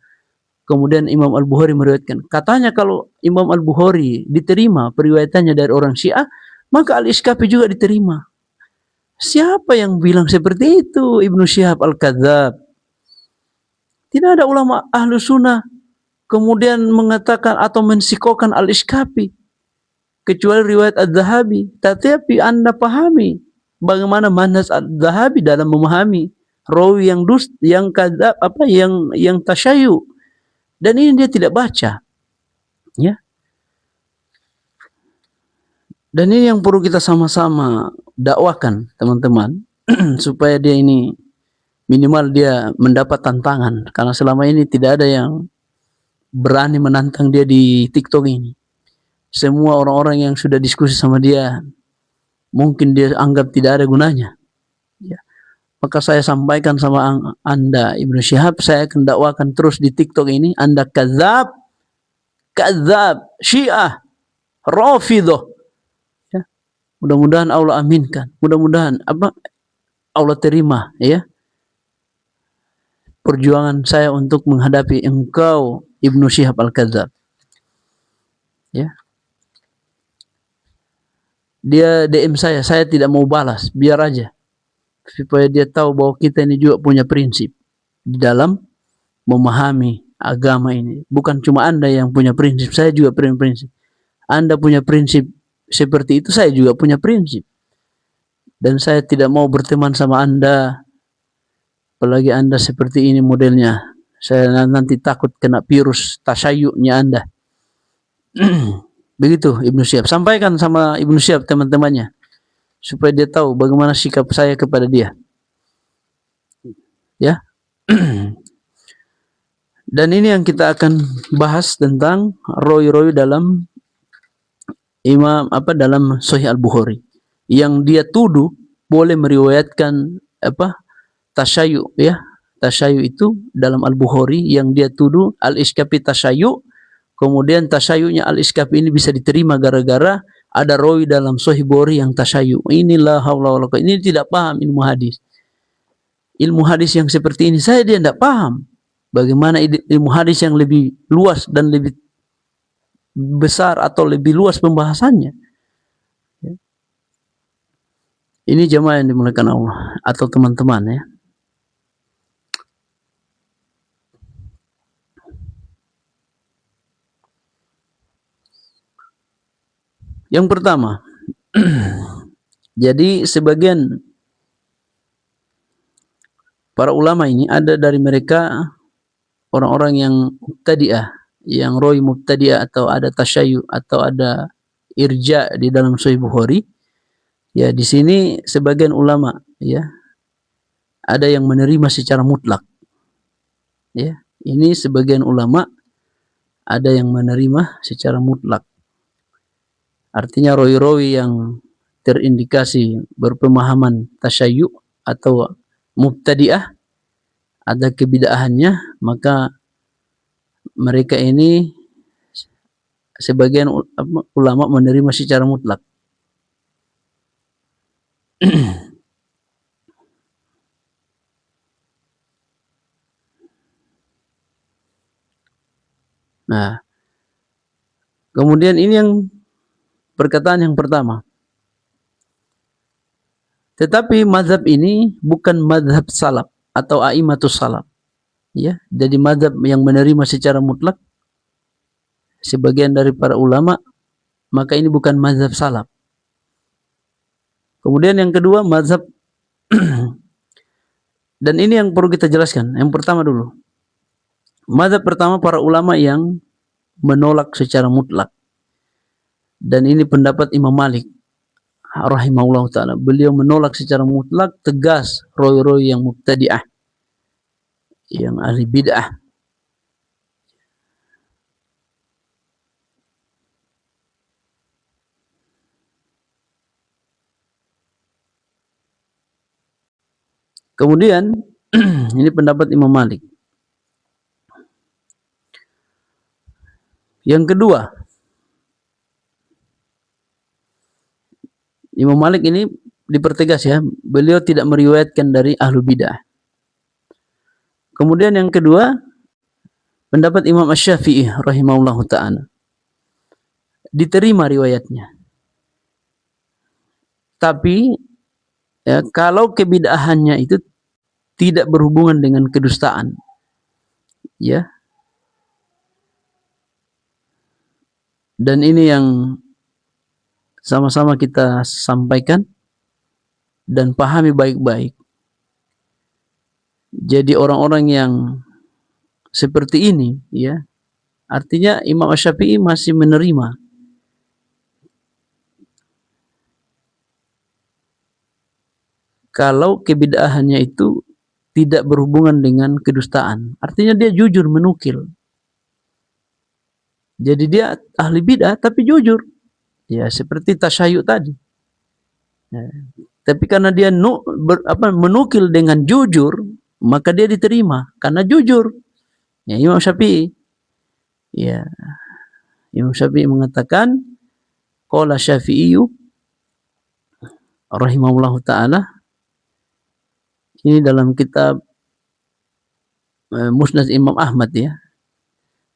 Kemudian Imam Al-Bukhari meriwayatkan. Katanya kalau Imam Al-Bukhari diterima periwayatannya dari orang Syiah, maka Al-Ishkapi juga diterima. Siapa yang bilang seperti itu? Ibnu Syihab Al-Kadzab. Tidak ada ulama ahlu sunnah kemudian mengatakan atau mensikokan Al-Ishkapi kecuali riwayat Az-Zahabi. Tetapi Anda pahami bagaimana manhaj Az-Zahabi dalam memahami rawi yang kadzab, yang tasyayyu. Dan ini dia tidak baca. Ya. Dan ini yang perlu kita sama-sama dakwakan, teman-teman, supaya dia ini minimal dia mendapat tantangan, karena selama ini tidak ada yang berani menantang dia di TikTok ini. Semua orang-orang yang sudah diskusi sama dia mungkin dia anggap tidak ada gunanya. Ya. Maka saya sampaikan sama Anda Ibnu Syihab, saya akan dakwakan terus di TikTok ini. Anda kadzab, Syiah, Rafidhah. Ya. Mudah-mudahan Allah aminkan. Mudah-mudahan Allah terima, ya, perjuangan saya untuk menghadapi engkau Ibnu Syihab Al-Kadzab. Ya. Dia DM saya tidak mau balas, biar aja. Supaya dia tahu bahwa kita ini juga punya prinsip di dalam memahami agama ini. Bukan cuma Anda yang punya prinsip, saya juga punya prinsip. Anda punya prinsip seperti itu, saya juga punya prinsip. Dan saya tidak mau berteman sama Anda, apalagi Anda seperti ini modelnya. Saya nanti takut kena virus tasyayu'nya Anda. Begitu Ibnu Syihab. Sampaikan sama Ibnu Syihab teman-temannya, supaya dia tahu bagaimana sikap saya kepada dia. Ya. Dan ini yang kita akan bahas tentang rawi-rawi dalam dalam Sahih Al-Bukhari yang dia tuduh boleh meriwayatkan tasyayu ya. Tasyayu itu dalam Al-Bukhari yang dia tuduh Al-Iskafi tasyayu, kemudian tasyayunya Al-Iskafi ini bisa diterima gara-gara ada rawi dalam Sahih Bukhari yang tasyayu. Inilah haula wala quwwata. Ini tidak paham ilmu hadis. Ilmu hadis yang seperti ini dia tidak paham. Bagaimana ilmu hadis yang lebih luas dan lebih besar atau lebih luas pembahasannya. Ini jemaah yang dimuliakan Allah atau teman-teman ya. Yang pertama, jadi sebagian para ulama ini ada dari mereka orang-orang yang mubtadi'ah, yang rawi mubtadi'ah atau ada tasyayyu atau ada irja di dalam Sahih Bukhari. Ya, di sini sebagian ulama ya ada yang menerima secara mutlak. Ya, ini sebagian ulama ada yang menerima secara mutlak. Artinya rawi-rawi yang terindikasi berpemahaman tasyayyu atau mubtadi'ah, ada kebid'ahannya, maka mereka ini sebagian ulama menerima secara mutlak. Nah, kemudian ini yang perkataan yang pertama. Tetapi mazhab ini bukan mazhab salaf atau a'immatus salaf. Ya, jadi mazhab yang menerima secara mutlak sebagian dari para ulama, maka ini bukan mazhab salaf. Kemudian yang kedua mazhab dan ini yang perlu kita jelaskan. Yang pertama dulu. Mazhab pertama para ulama yang menolak secara mutlak. Dan ini pendapat Imam Malik rahimahullah ta'ala. Beliau menolak secara mutlak tegas rawi-rawi yang mubtadi'ah, yang ahli bid'ah. Kemudian ini pendapat Imam Malik. Yang kedua, Imam Malik ini dipertegas ya, beliau tidak meriwayatkan dari ahlu bid'ah. Kemudian yang kedua, pendapat Imam Asy-Syafi'i rahimahullahu ta'ala. Diterima riwayatnya. Tapi ya, kalau kebid'ahannya itu tidak berhubungan dengan kedustaan. Ya. Dan ini yang sama-sama kita sampaikan dan pahami baik-baik. Jadi orang-orang yang seperti ini ya, artinya Imam Asy-Syafi'i masih menerima kalau kebid'ahannya itu tidak berhubungan dengan kedustaan. Artinya dia jujur menukil. Jadi dia ahli bid'ah tapi jujur. Ya, seperti tasyayyu tadi. Ya. Tapi karena dia menukil dengan jujur, maka dia diterima karena jujur. Ya, Imam Syafi'i. Ya. Imam Syafi'i mengatakan, qala Syafi'iyyu rahimahullahu ta'ala. Ini dalam kitab Musnad Imam Ahmad ya.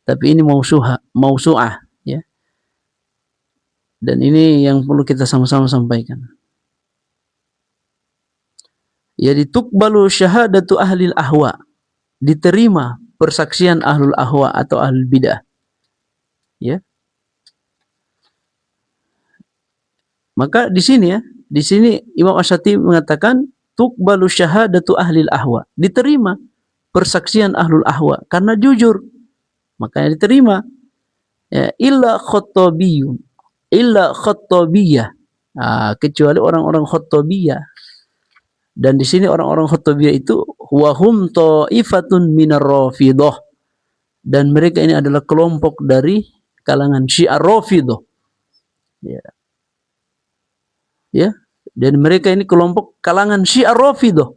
Tapi ini mausu'ah ya. Dan ini yang perlu kita sama-sama sampaikan. Jadi tuqbalu syahadatu ahlil ahwa. Diterima persaksian ahlul ahwa atau ahlul bidah. Ya. Maka di sini ya, di sini Imam Asy-Syafi'i mengatakan tuqbalu syahadatu ahlil ahwa. Diterima persaksian ahlul ahwa karena jujur. Makanya diterima. Ya, illa khattabiyun. Illa khattabiyah. Kecuali orang-orang khattabiyah. Dan di sini orang-orang khattabiyah itu wahum ta'ifatun minar Rafidhah. Dan mereka ini adalah kelompok dari kalangan Syiah Rafidhah. Ya. Ya. Dan mereka ini kelompok kalangan Syiah Rafidhah.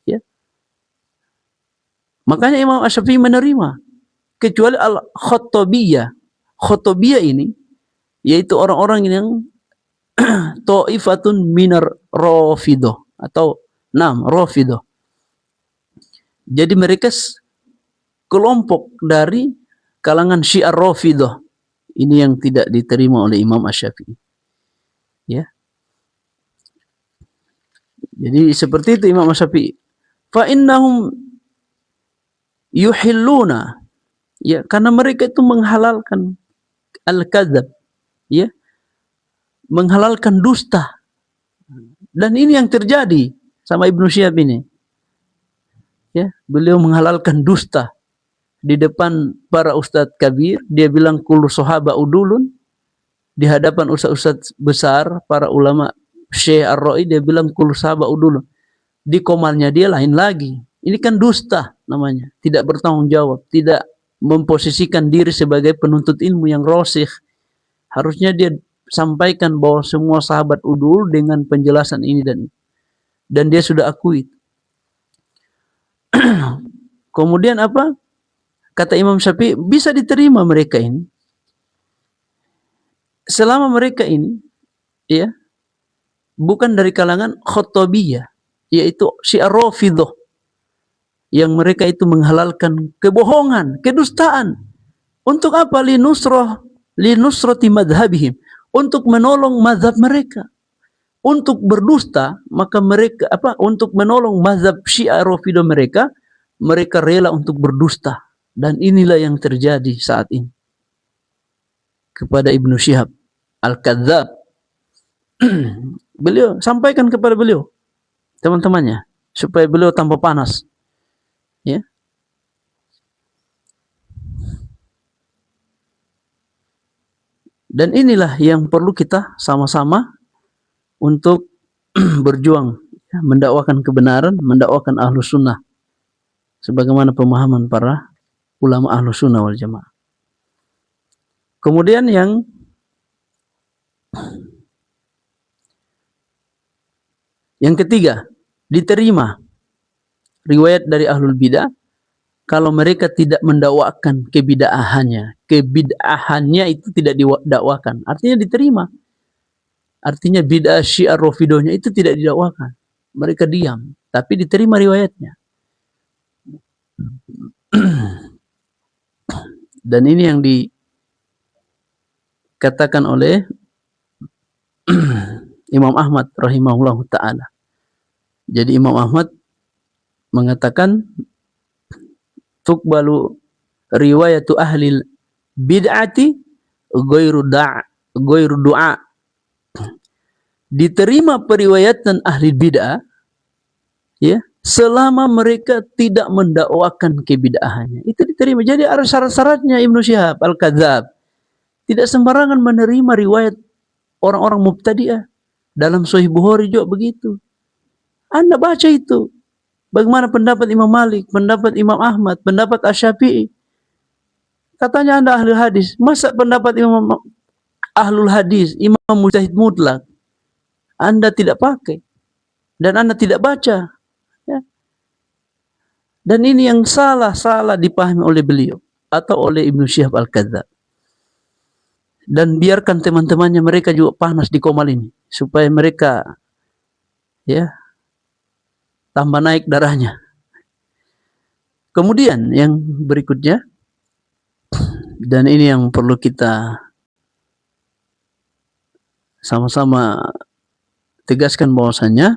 Ya. Makanya Imam Asy-Syafi'i menerima, kecuali al-Khattabiyah. Khattabiyah ini yaitu orang-orang yang ta'ifatun minar Rafidah atau Rafidah. Jadi mereka kelompok dari kalangan Syiah Rafidah. Ini yang tidak diterima oleh Imam Asy-Syafi'i. Ya. Jadi seperti itu Imam Asy-Syafi'i. Fa innahum yuhilluna, ya, karena mereka itu menghalalkan al-kadzab, ya, menghalalkan dusta. Dan ini yang terjadi sama Ibnu Syihab ini. Ya, beliau menghalalkan dusta di depan para ustadz kabir. Dia bilang kullu sahaba udulun. Di hadapan ustadz-ustadz besar, para ulama Syekh Ar-Ra'i, dia bilang kullu sahaba udulun. Di komalnya dia lain lagi. Ini kan dusta namanya, tidak bertanggung jawab, tidak memposisikan diri sebagai penuntut ilmu yang rasikh. Harusnya dia sampaikan bahwa semua sahabat udul dengan penjelasan ini dan dia sudah akui. Kemudian apa? Kata Imam Syafi'i, bisa diterima mereka ini selama mereka ini, ya, bukan dari kalangan Khattabiyah, yaitu Syiah Rafidhah, yang mereka itu menghalalkan kebohongan, kedustaan. Untuk apa? Linusrati madhabihim, untuk menolong mazhab mereka. Untuk berdusta, maka mereka untuk menolong mazhab Syiah Rafidhah mereka rela untuk berdusta. Dan inilah yang terjadi saat ini kepada Ibnu Syihab Al-Kadzab. Beliau sampaikan kepada beliau, teman-temannya, supaya beliau tambah panas. Ya. Dan inilah yang perlu kita sama-sama untuk berjuang, ya, mendakwakan kebenaran, mendakwakan Ahlus Sunnah sebagaimana pemahaman para ulama Ahlus Sunnah wal Jamaah. Kemudian yang ketiga, diterima riwayat dari Ahlul Bidah kalau mereka tidak mendakwakan kebid'ahannya. Kebid'ahannya itu tidak didakwakan, artinya diterima. Artinya bid'ah Syiah Rafidhahnya itu tidak didakwakan. Mereka diam, tapi diterima riwayatnya. Dan ini yang dikatakan oleh Imam Ahmad rahimahullahu ta'ala. Jadi Imam Ahmad mengatakan tuqbalu riwayatu ahlil bid'ati ghairu du'a. Diterima periwayatan ahli bid'ah, ya, selama mereka tidak mendakwakan kebid'ahannya. Itu diterima. Jadi ada syarat-syaratnya Ibnu Syihab Al-Kadzab. Tidak sembarangan menerima riwayat orang-orang mubtadi'ah. Dalam Sahih Bukhari juga begitu. Anda baca itu. Bagaimana pendapat Imam Malik, pendapat Imam Ahmad, pendapat Asy-Syafi'i. Katanya Anda ahli hadis. Masa pendapat Imam Ahlul Hadis, Imam Mujtahid Mutlak, Anda tidak pakai dan Anda tidak baca, ya. Dan ini yang salah dipahami oleh beliau atau oleh Ibnu Syihab Al-Kadzab. Dan biarkan teman-temannya mereka juga panas di komal ini supaya mereka, ya, tambah naik darahnya. Kemudian yang berikutnya, dan ini yang perlu kita sama-sama tegaskan bahwasannya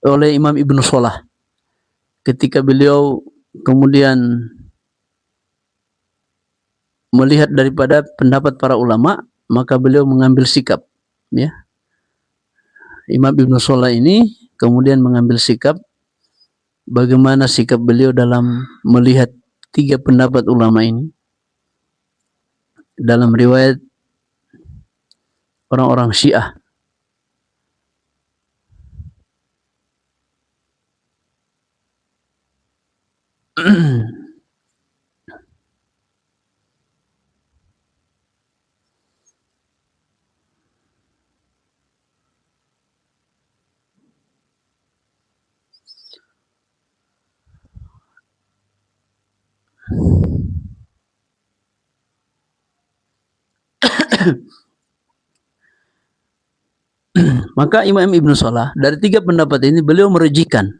oleh Imam Ibnu Shalah ketika beliau kemudian melihat daripada pendapat para ulama, maka beliau mengambil sikap, ya. Imam Ibnu Shalah ini kemudian mengambil sikap. Bagaimana sikap beliau dalam melihat tiga pendapat ulama ini dalam riwayat orang-orang Syiah. Maka Imam Ibnu Salah dari tiga pendapat ini beliau merojihkan,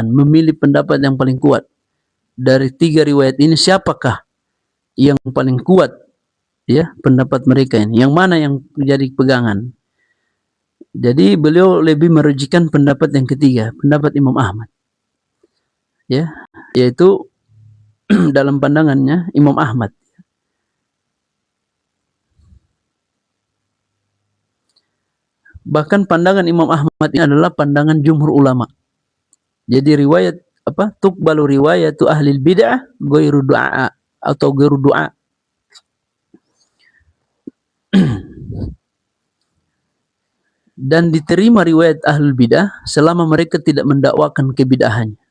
memilih pendapat yang paling kuat. Dari tiga riwayat ini siapakah yang paling kuat, ya, pendapat mereka ini? Yang mana yang menjadi pegangan? Jadi beliau lebih merujukkan pendapat yang ketiga, pendapat Imam Ahmad, ya, yaitu dalam pandangannya Imam Ahmad. Bahkan pandangan Imam Ahmad ini adalah pandangan jumhur ulama. Jadi riwayat apa? Tuqbalu riwayatu ahli bid'ah ghairu du'a atau ghairu du'a. Dan diterima riwayat ahli bidah selama mereka tidak mendakwakan kebid'ahannya.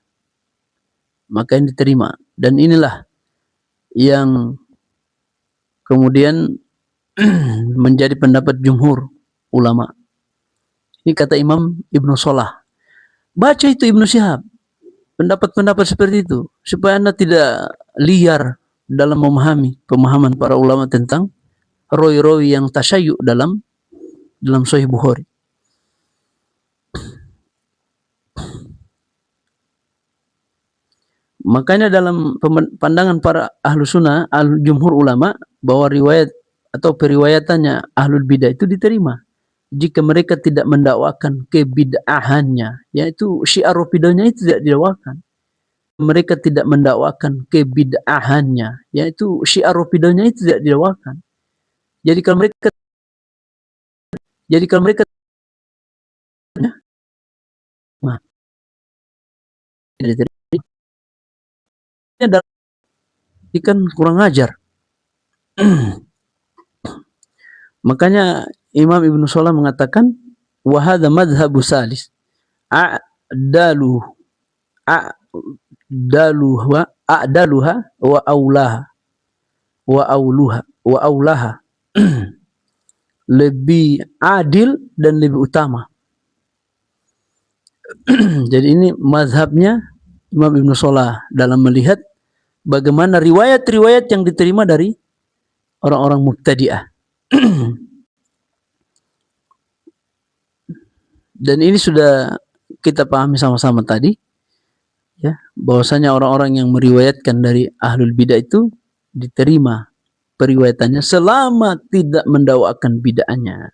Maka yang diterima. Dan inilah yang kemudian menjadi pendapat jumhur ulama. Ini kata Imam Ibnu Salah. Baca itu Ibnu Syihab. Pendapat-pendapat seperti itu. Supaya Anda tidak liar dalam memahami pemahaman para ulama tentang rawi-rawi yang tasyayyu dalam Sahih Bukhari. Makanya dalam pandangan para ahlu sunnah, jumhur ulama, bahwa riwayat atau periwayatannya ahlul bidah itu diterima jika mereka tidak mendakwakan kebid'ahannya, yaitu syiar rafidahnya itu tidak didakwakan. Mereka tidak mendakwakan kebid'ahannya, yaitu syiar rafidahnya itu tidak didakwakan. Jadi kalau mereka nah, ikan kurang ajar. Makanya Imam Ibnu Salah mengatakan wa hadza madhhabu salis a'daluha wa aulaha lebih adil dan lebih utama. Jadi ini mazhabnya Imam Ibnu Salah dalam melihat bagaimana riwayat-riwayat yang diterima dari orang-orang mubtadi'ah. Dan ini sudah kita pahami sama-sama tadi, ya, bahwasanya orang-orang yang meriwayatkan dari ahlul bidah itu diterima periwayatannya selama tidak mendakwakan bid'ahnya.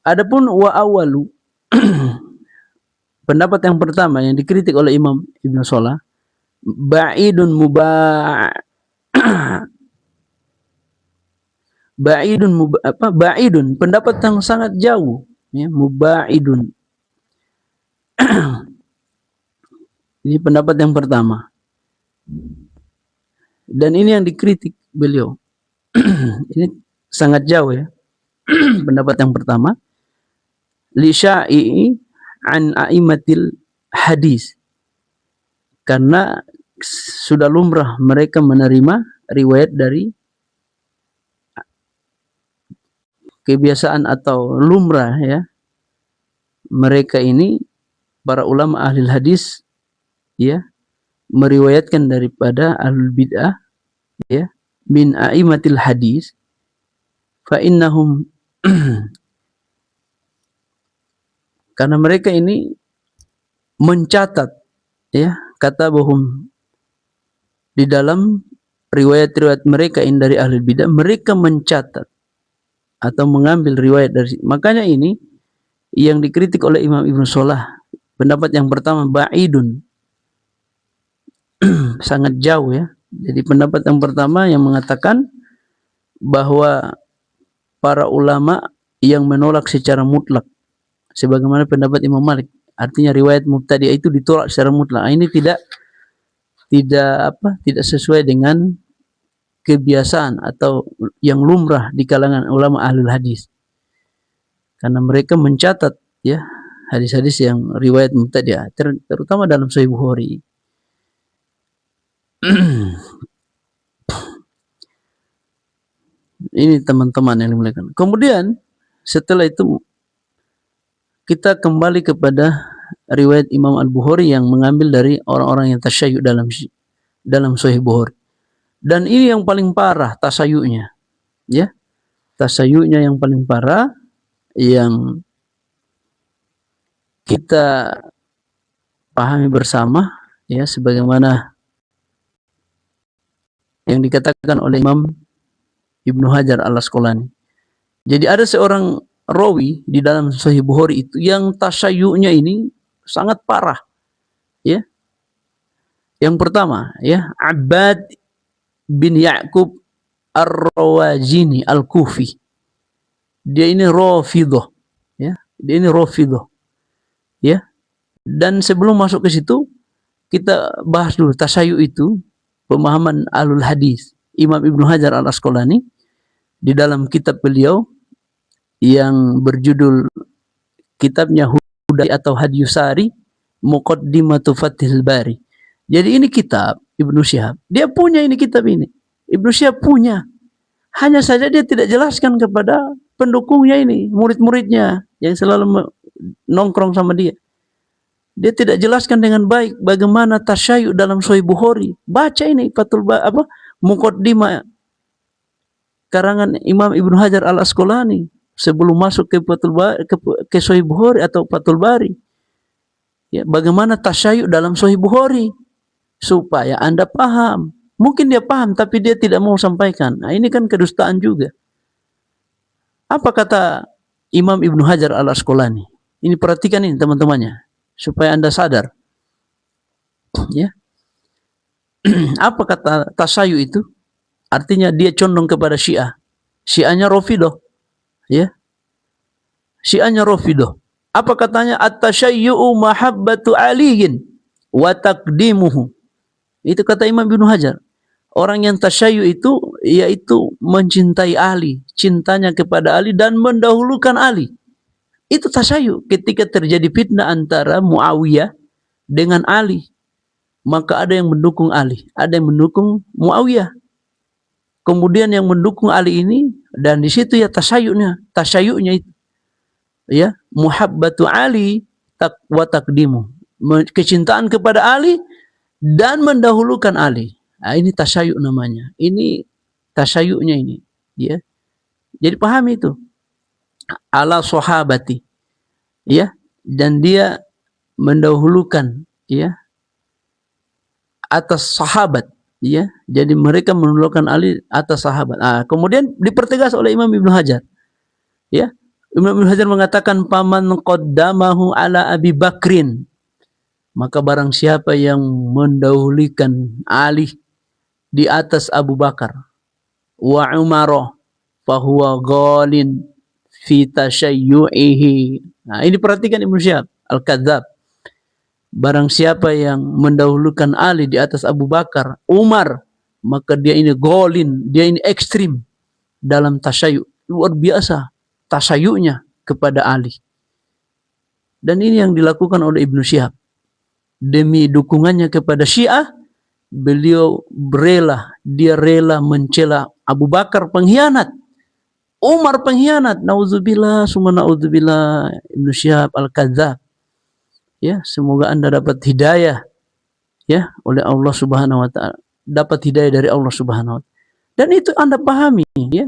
Adapun wa awalu pendapat yang pertama yang dikritik oleh Imam Ibnu Salah, ba'idun pendapat yang sangat jauh, ya, mubaidun. Ini pendapat yang pertama. Dan ini yang dikritik beliau. Ini sangat jauh, ya. Pendapat yang pertama, li sya'i'i an a'immatil hadis. Karena sudah lumrah mereka menerima riwayat dari kebiasaan atau lumrah, ya, mereka ini para ulama ahli hadis, ya, meriwayatkan daripada ahlul bid'ah, ya, min a'immatil hadis fa innahum karena mereka ini mencatat, ya, kata bohong di dalam riwayat-riwayat mereka ini dari ahlul bid'ah, mereka mencatat atau mengambil riwayat dari. Makanya ini yang dikritik oleh Imam Ibnu Salah, pendapat yang pertama ba'idun, sangat jauh, ya. Jadi pendapat yang pertama yang mengatakan bahwa para ulama yang menolak secara mutlak, sebagaimana pendapat Imam Malik, artinya riwayat mubtadi'ah itu ditolak secara mutlak. Ini tidak sesuai dengan kebiasaan atau yang lumrah di kalangan ulama ahlul hadis, karena mereka mencatat, ya, hadis-hadis yang riwayat mubtadi'ah, terutama dalam Sahih Bukhari. Ini teman-teman yang dimuliakan. Kemudian setelah itu kita kembali kepada riwayat Imam Al-Bukhari yang mengambil dari orang-orang yang tasyayyu dalam Sahih Bukhari. Dan ini yang paling parah tasayyu'nya, ya. Tasayyu'nya yang paling parah, yang kita pahami bersama, ya, sebagaimana yang dikatakan oleh Imam Ibnu Hajar Al-Asqalani. Jadi ada seorang rawi di dalam Sahih Bukhari itu yang tasayyu'nya ini sangat parah, ya. Yang pertama, ya, Abbad bin Ya'qub Ar-Rawajini Al-Kufi. Dia ini Rafidhah, ya. Dia ini Rafidhah, ya. Dan sebelum masuk ke situ, kita bahas dulu tasayyu'u itu, pemahaman Ahlul Hadis. Imam Ibnu Hajar Al-Asqalani di dalam kitab beliau yang berjudul kitabnya Hudai atau Hadyusari Muqaddimatu Fathil Bari. Jadi ini kitab Ibnu Syihab. Dia punya ini kitab ini. Ibnu Syihab punya. Hanya saja dia tidak jelaskan kepada pendukungnya ini, murid-muridnya yang selalu nongkrong sama dia. Dia tidak jelaskan dengan baik bagaimana tasyayyu dalam Sahih Bukhari. Baca ini Muqaddimah karangan Imam Ibnu Hajar Al-Asqalani sebelum masuk ke Sahih Bukhari atau Fathul Bari. Ya, bagaimana tasyayyu dalam Sahih Bukhari supaya Anda paham. Mungkin dia paham tapi dia tidak mau sampaikan. Nah, ini kan kedustaan juga. Apa kata Imam Ibnu Hajar Al-Asqalani? Ini perhatikan ini teman-temannya supaya Anda sadar. Ya. Apa kata tasyayyu itu? Artinya dia condong kepada Syiah. Syiahnya Rafidhah. Ya. Syiahnya Rafidhah. Apa katanya? At-tasyayyu'u mahabbatu aliyin wa taqdimuhu. Itu kata Imam Ibnu Hajar. Orang yang tasyayyu itu yaitu mencintai Ali, cintanya kepada Ali dan mendahulukan Ali. Itu tasyayyu. Ketika terjadi fitnah antara Muawiyah dengan Ali, maka ada yang mendukung Ali, ada yang mendukung Muawiyah. Kemudian yang mendukung Ali ini, dan di situ ya tasyayu'nya itu, ya, muhabbatu Ali wa taqdimu, kecintaan kepada Ali dan mendahulukan Ali. Nah, ini tasyayyu namanya. Ini tasyayu'nya ini, ya. Jadi pahami itu. Ala sahabati, ya, dan dia mendahulukan, ya, atas sahabat, ya. Jadi mereka mendahulukan Ali atas sahabat. Kemudian dipertegas oleh Imam Ibnu Hajar, ya. Imam Ibnu Hajar mengatakan paman qaddamahu ala Abi Bakrin, maka barang siapa yang mendahulukan Ali di atas Abu Bakar wa Umar fahuwa ghalin fi tasyayyu'ihi. Nah, ini perhatikan Ibnu Syihab Al-Kadzab. Barang siapa yang mendahulukan Ali di atas Abu Bakar, Umar, maka dia ini ghalin, dia ini ekstrim dalam tasyayyu. Luar biasa tasyayu'nya kepada Ali. Dan ini yang dilakukan oleh Ibnu Syihab. Demi dukungannya kepada Syiah, beliau dia rela mencela Abu Bakar pengkhianat, Umar pengkhianat. Nauzubillah, summa nauzubillah. Ibnu Syihab Al-Kadzab. Ya, semoga Anda dapat hidayah, ya, oleh Allah Subhanahu wa taala. Dapat hidayah dari Allah Subhanahu wa taala. Dan itu Anda pahami, ya.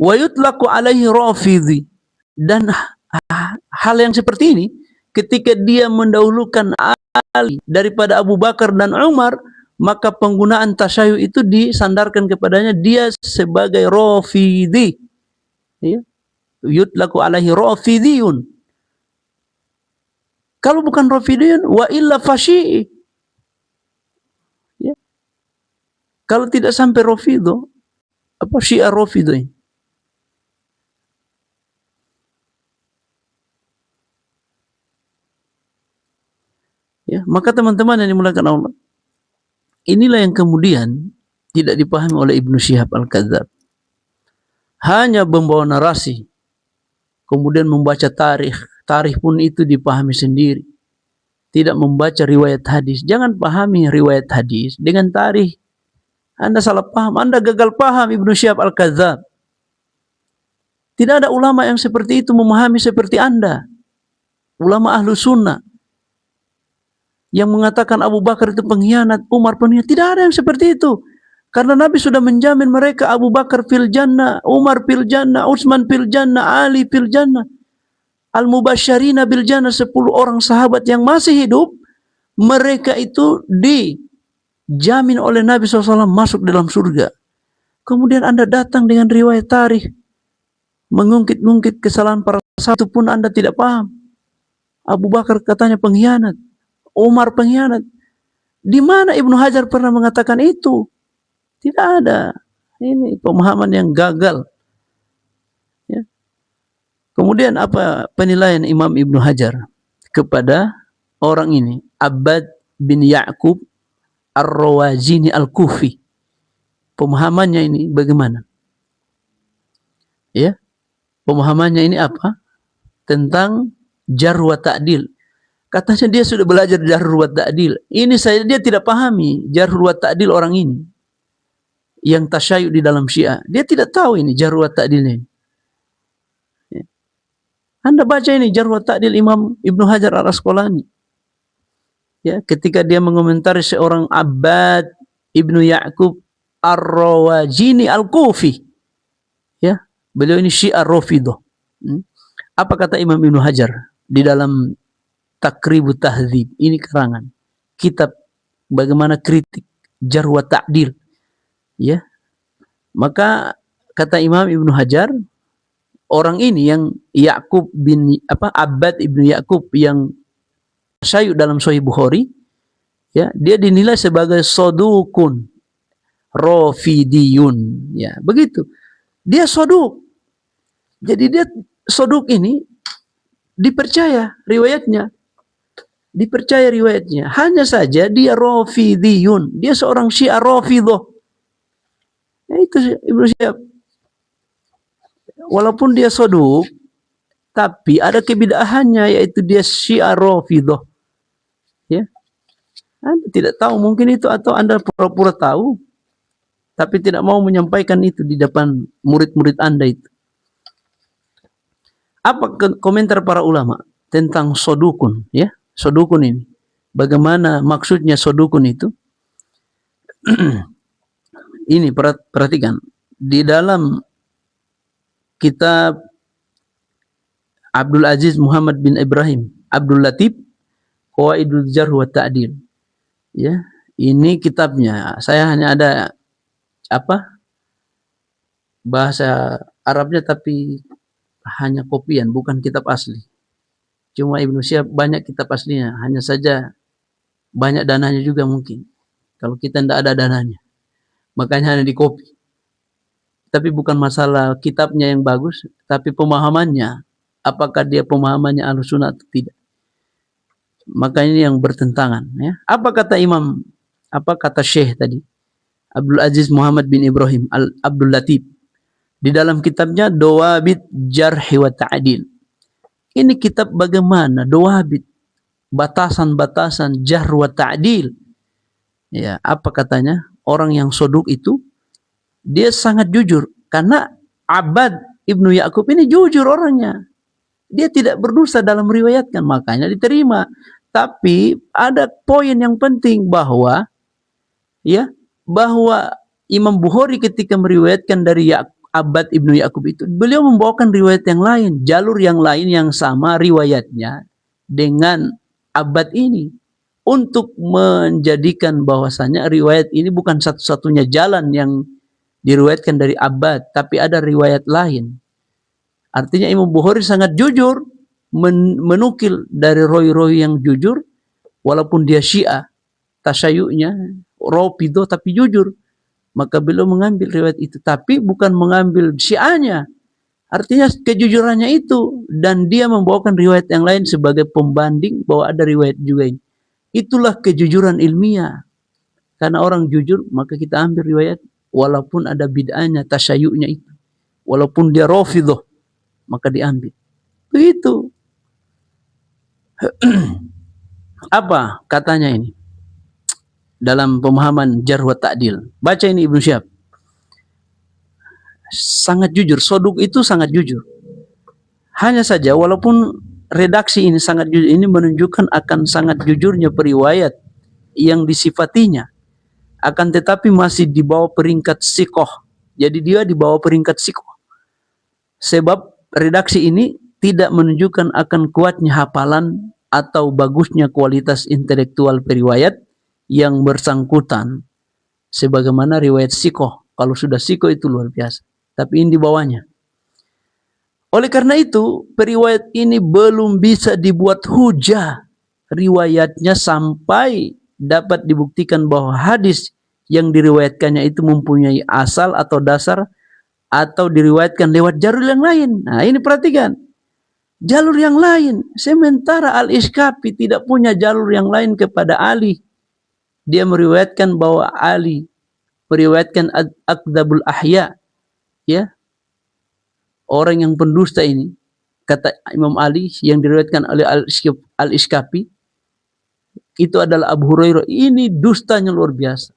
Wa yutlaqu alaihi rafidhi. Dan hal yang seperti ini ketika dia mendahulukan Ali daripada Abu Bakar dan Umar, maka penggunaan tasyayyu itu disandarkan kepadanya, dia sebagai rafidhi, ya. Yutlaqu alaihi rafidhiyun. Kalau bukan rafidhiyun wa illa fasyi'i, ya. Kalau tidak sampai rafidho, apa Syiah rafidho ini? Ya, maka teman-teman yang dimuliakan Allah, inilah yang kemudian tidak dipahami oleh Ibnu Syihab Al-Kadzab. Hanya membawa narasi, kemudian membaca tarikh pun itu dipahami sendiri. Tidak membaca riwayat hadis. Jangan pahami riwayat hadis dengan tarikh. Anda salah paham, Anda gagal paham Ibnu Syihab Al-Kadzab. Tidak ada ulama yang seperti itu memahami seperti Anda. ulama ahlu sunnah yang mengatakan Abu Bakar itu pengkhianat, Umar pengkhianat. Tidak ada yang seperti itu. Karena Nabi sudah menjamin mereka, Abu Bakar fil jannah, Umar fil jannah, Utsman fil jannah, Ali fil jannah. Al-Mubasysyirina bil jannah, 10 orang sahabat yang masih hidup, mereka itu dijamin oleh Nabi SAW masuk dalam surga. Kemudian Anda datang dengan riwayat tarikh, mengungkit-ungkit kesalahan para sahabat, itu pun Anda tidak paham. Abu Bakar katanya pengkhianat, Umar pengkhianat. Di mana Ibnu Hajar pernah mengatakan itu? Tidak ada. Ini pemahaman yang gagal. Ya. Kemudian apa penilaian Imam Ibnu Hajar kepada orang ini? Abbad bin Ya'qub Ar-Rawazini Al-Kufi. Pemahamannya ini bagaimana? Ya. Pemahamannya ini apa? Tentang jarh wa ta'dil. Katanya dia sudah belajar jarh wa ta'dil. Ini dia tidak pahami jarh wa ta'dil orang ini. Yang tasyayyu di dalam Syiah. Dia tidak tahu ini jarh wa ta'dilnya. Ya. Anda baca ini jarh wa ta'dil Imam Ibnu Hajar Al-Asqalani. Ya, ketika dia mengomentari seorang Abbad Ibnu Ya'qub Ar-Rawazini Al-Kufi. Ya, beliau ini Syiah Rafidhah. Apa kata Imam Ibnu Hajar di dalam Taqribut Tahdzib? Ini karangan kitab bagaimana kritik jarh wa ta'dil. Ya, maka kata Imam Ibnu Hajar, orang ini yang Ya'qub bin Abbad Ibnu Ya'qub yang syai'u dalam Sahih Bukhari, ya, dia dinilai sebagai sodukun rafidiyun. Ya, begitu. Dia soduk. Jadi dia soduk ini dipercaya riwayatnya. Dipercaya riwayatnya. Hanya saja dia rafidiyun. Dia seorang Syiah Rafidhah. Ya, itu Ibnu Syihab. Walaupun dia soduk, tapi ada kebid'ahannya, yaitu dia Syiah Rafidhah. Ya, Anda tidak tahu mungkin itu, atau Anda pura-pura tahu, tapi tidak mau menyampaikan itu di depan murid-murid Anda itu. Apa komentar para ulama tentang sodukun? Ya, sodukun ini. Bagaimana maksudnya sodukun itu? Ini perhatikan di dalam kitab Abdul Aziz Muhammad bin Ibrahim Abdul Latif Qawaidul Jarh wa Ta'dil. Ya, ini kitabnya. Saya hanya ada bahasa Arabnya, tapi hanya kopian, bukan kitab asli. Cuma Ibnu Syihab banyak kitab aslinya, hanya saja banyak dananya juga mungkin. Kalau kita tidak ada dananya, makanya hanya dikopi. Tapi bukan masalah kitabnya yang bagus, tapi pemahamannya. Apakah dia pemahamannya Ahlussunnah atau tidak? Maka ini yang bertentangan. Ya. Apa kata Syekh tadi? Abdul Aziz Muhammad bin Ibrahim Abdul Latif. Di dalam kitabnya Dawabit Jarh wa Ta'dil. Ini kitab bagaimana dawabit, batasan-batasan jarh wa ta'dil. Ya, apa katanya? Orang yang soduk itu dia sangat jujur, karena Abbad Ibnu Ya'qub ini jujur orangnya. Dia tidak berdusta dalam meriwayatkan, makanya diterima. Tapi ada poin yang penting bahwa Imam Bukhari ketika meriwayatkan dari Abbad Ibnu Ya'qub itu, beliau membawakan riwayat yang lain, jalur yang lain yang sama riwayatnya dengan Abbad ini, untuk menjadikan bahwasanya riwayat ini bukan satu-satunya jalan yang diriwayatkan dari Abbad, tapi ada riwayat lain. Artinya Imam Bukhari sangat jujur menukil dari rawi-rawi yang jujur, walaupun dia Syiah, tasyayu'nya Rafidhah tapi jujur. Maka beliau mengambil riwayat itu, tapi bukan mengambil Syiahnya. Artinya kejujurannya itu, dan dia membawakan riwayat yang lain sebagai pembanding bahwa ada riwayat juga ini. Itulah kejujuran ilmiah. Karena orang jujur, maka kita ambil riwayat walaupun ada bid'ahnya, tasyayu'nya itu. Walaupun dia Rafidhah, maka diambil. Begitu. Apa katanya ini? Dalam pemahaman jarh wa ta'dil. Baca ini Ibnu Syihab. Sangat jujur. Soduk itu sangat jujur. Hanya saja walaupun redaksi ini sangat jujur, ini menunjukkan akan sangat jujurnya periwayat yang disifatinya, akan tetapi masih di bawah peringkat sikoh. Jadi dia di bawah peringkat sikoh. Sebab redaksi ini tidak menunjukkan akan kuatnya hafalan atau bagusnya kualitas intelektual periwayat yang bersangkutan. Sebagaimana riwayat sikoh. Kalau sudah sikoh itu luar biasa. Tapi ini di bawahnya. Oleh karena itu, periwayat ini belum bisa dibuat hujah riwayatnya sampai dapat dibuktikan bahwa hadis yang diriwayatkannya itu mempunyai asal atau dasar atau diriwayatkan lewat jalur yang lain. Nah, ini perhatikan. Jalur yang lain. Sementara Al-Iskafi tidak punya jalur yang lain kepada Ali. Dia meriwayatkan bahwa Ali meriwayatkan Akdzabul Ahya. Ya. Orang yang pendusta ini, kata Imam Ali yang diriwayatkan oleh Al-Iskafi, itu adalah Abu Hurairah. Ini dustanya luar biasa.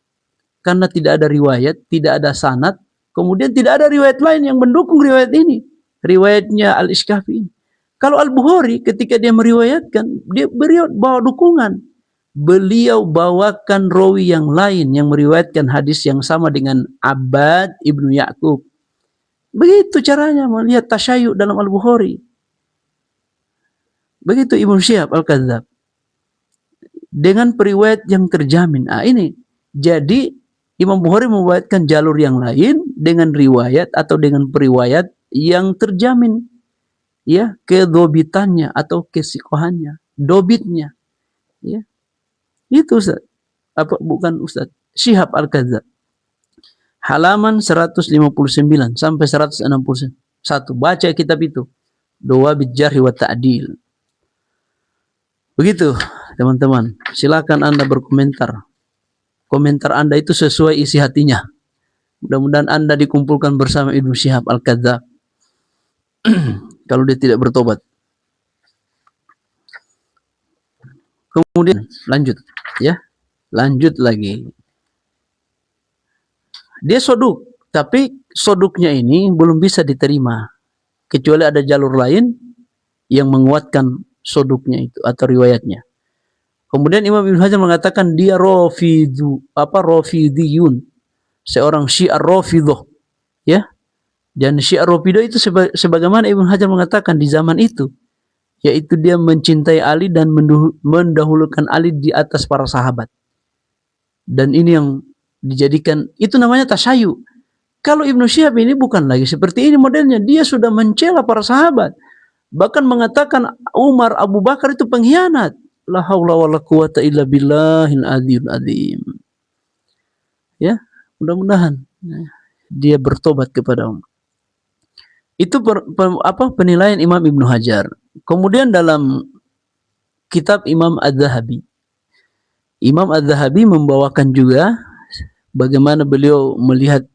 Karena tidak ada riwayat, tidak ada sanad, kemudian tidak ada riwayat lain yang mendukung riwayat ini. Riwayatnya Al-Iskafi ini. Kalau Al-Bukhari ketika dia meriwayatkan, dia bawa dukungan. Beliau bawakan rawi yang lain yang meriwayatkan hadis yang sama dengan Abbad ibnu Ya'qub. Begitu caranya melihat tasyayyu dalam Al-Bukhari. Begitu Ibnu Syihab Al-Kadzdzab. Dengan periwayat yang terjamin. Ini. Jadi Imam Bukhari membuatkan jalur yang lain dengan riwayat atau dengan periwayat yang terjamin. Ya, kedobitannya atau kesikohannya. Dobitnya. Ya. Itu Ustaz. Bukan Ustaz. Syihab Al-Kadzdzab. Halaman 159 sampai 161. Baca kitab itu. Dawabit Jarh wa Ta'dil. Begitu, teman-teman. Silakan Anda berkomentar. Komentar Anda itu sesuai isi hatinya. Mudah-mudahan Anda dikumpulkan bersama Ibnu Syihab Al-Kadzdzab. Kalau dia tidak bertobat. Kemudian lanjut, ya. Lanjut lagi. Dia soduk, tapi soduknya ini belum bisa diterima kecuali ada jalur lain yang menguatkan soduknya itu atau riwayatnya. Kemudian Imam Ibnu Hajar mengatakan dia Rafidiyun, seorang Syiah Rafidah, ya. Dan Syiah Rafidah itu sebagaimana Ibnu Hajar mengatakan di zaman itu, yaitu dia mencintai Ali dan mendahulukan Ali di atas para sahabat. Dan ini yang dijadikan, itu namanya tasyayyu. Kalau Ibnu Syihab ini bukan lagi seperti ini modelnya, dia sudah mencela para sahabat, bahkan mengatakan Umar, Abu Bakar itu pengkhianat. La haula wala quwata illa billahil adzim adzim. Ya, mudah-mudahan dia bertobat kepada Umar. Itu penilaian Imam Ibnu Hajar. Kemudian dalam kitab Imam Az-Zahabi, Imam Az-Zahabi membawakan juga bagaimana beliau melihat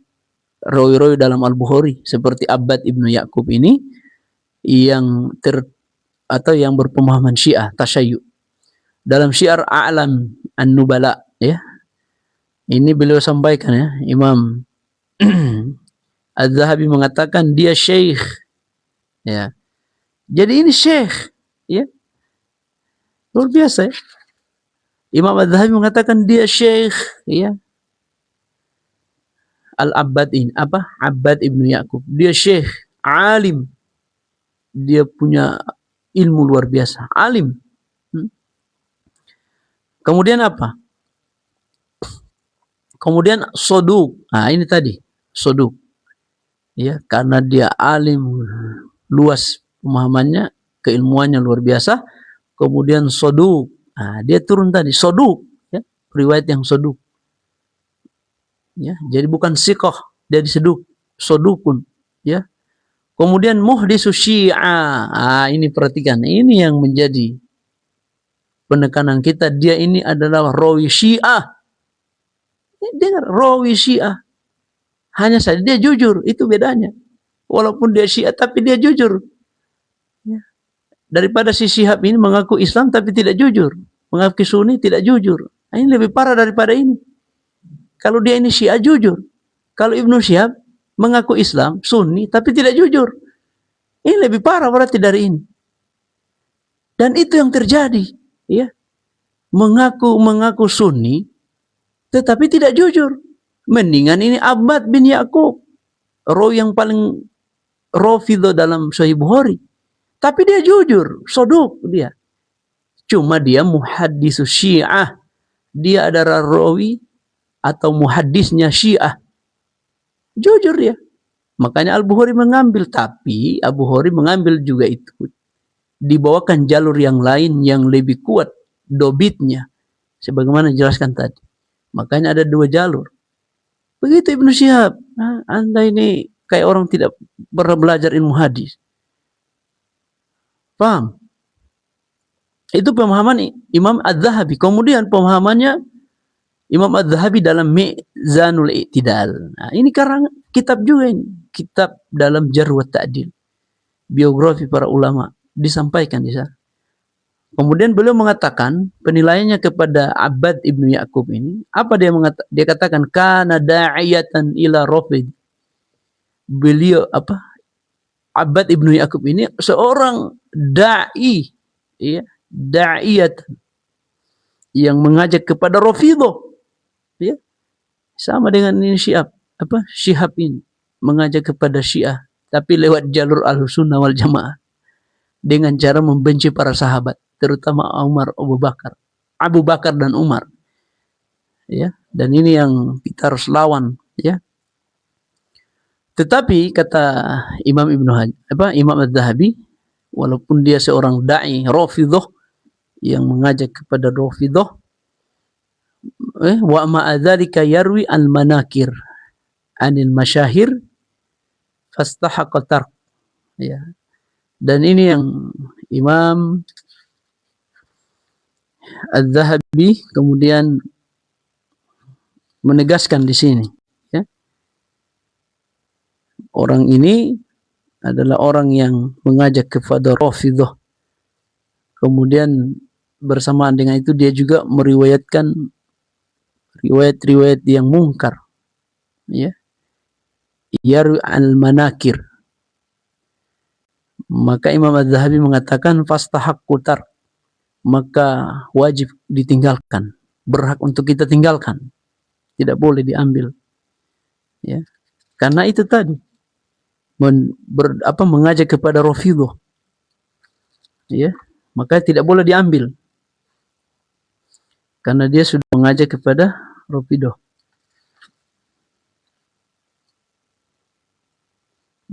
rawi-rawi dalam Al-Bukhari seperti Abbad ibnu Ya'qub ini yang yang berpemahaman Syiah tasyayyu. Dalam Syiar A'lam An-Nubala, ya. Ini beliau sampaikan, ya, Imam Az-Zahabi mengatakan dia syekh, ya. Jadi ini syekh, ya. Luar biasa, ya. Imam Az-Zahabi mengatakan dia syekh, ya. Al-Abbad ini Abbad ibnu Ya'qub, dia syekh, alim, dia punya ilmu luar biasa, alim. Kemudian apa? Kemudian soduk. Ini tadi soduk, ya, karena dia alim, luas pemahamannya, keilmuannya luar biasa. Kemudian soduk. Dia turun tadi soduk, ya, riwayat yang soduk. Ya, jadi bukan sikoh, jadi sodukun, ya. Kemudian muhdisus Syiah. Ini perhatikan, ini yang menjadi penekanan kita. Dia ini adalah rawi Syiah. Dengar, rawi Syiah. Hanya saja dia jujur, itu bedanya. Walaupun dia Syiah tapi dia jujur. Ya. Daripada si Syihab ini mengaku Islam tapi tidak jujur, mengaku Sunni tidak jujur. Ini lebih parah daripada ini. Kalau dia ini Syiah jujur. Kalau Ibnu Syihab mengaku Islam, Sunni, tapi tidak jujur. Ini lebih parah berarti dari ini. Dan itu yang terjadi, ya. Mengaku Sunni tetapi tidak jujur. Mendingan ini Abbad bin Ya'qub, rawi yang paling Rafidho dalam Sahih Bukhari. Tapi dia jujur, soduk dia. Cuma dia muhaddisus Syiah. Dia adalah rawi atau muhaddisnya Syiah. Jujur dia. Makanya Al-Bukhari mengambil, tapi Al-Bukhari mengambil juga itu dibawakan jalur yang lain yang lebih kuat dobitnya, sebagaimana dijelaskan tadi. Makanya ada 2 jalur. Begitu Ibnu Syihab. Anda ini kayak orang tidak pernah belajar ilmu hadis. Paham? Itu pemahaman Imam Az-Zahabi. Kemudian pemahamannya Imam Az-Zahabi dalam Mizanul I'tidal. Nah, ini karena kitab juga ini. Kitab dalam Jarh wa Ta'dil. Biografi para ulama disampaikan di sana. Kemudian beliau mengatakan penilaiannya kepada Abbad ibnu Ya'qub ini, apa dia dia katakan kana da'iyatan ila rafid. Beliau Abbad ibnu Ya'qub ini seorang dai, ya, da'iyat yang mengajak kepada Rafidhah, ya. Sama dengan ini Syihab ini mengajak kepada Syiah tapi lewat jalur Ahlussunnah wal Jamaah dengan cara membenci para sahabat, terutama Abu Bakar dan Umar, ya. Dan ini yang kita harus lawan, ya. Tetapi kata Imam Az-Zahabi, walaupun dia seorang dai Rafidhah yang mengajak kepada Rafidhah, wa ma'adzalika yarwi al-manakir anil masyahir fastahaqqa tark, ya. Dan ini yang Imam Az-Zahabi kemudian menegaskan di sini, ya. Orang ini adalah orang yang mengajak kepada Rafidhah. Kemudian bersamaan dengan itu dia juga meriwayatkan riwayat-riwayat yang mungkar, ya. Yarwi al-manakir. Maka Imam Az-Zahabi mengatakan fastahaqqu tark, maka wajib ditinggalkan, berhak untuk kita tinggalkan, tidak boleh diambil, ya. Karena itu tadi mengajak kepada Rafidhah, ya, maka tidak boleh diambil karena dia sudah mengajak kepada Rafidhah.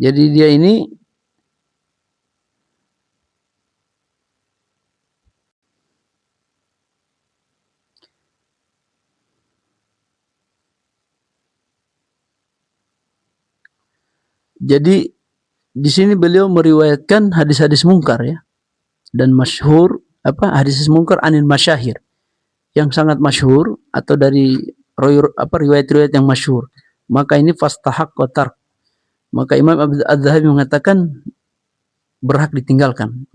Jadi dia ini jadi di sini beliau meriwayatkan hadis-hadis mungkar, ya, dan masyhur hadis mungkar anil masyahir yang sangat masyhur atau dari riwayat-riwayat yang masyhur. Maka ini fastahaqqa tark. Maka Imam Az-Zahabi mengatakan berhak ditinggalkan.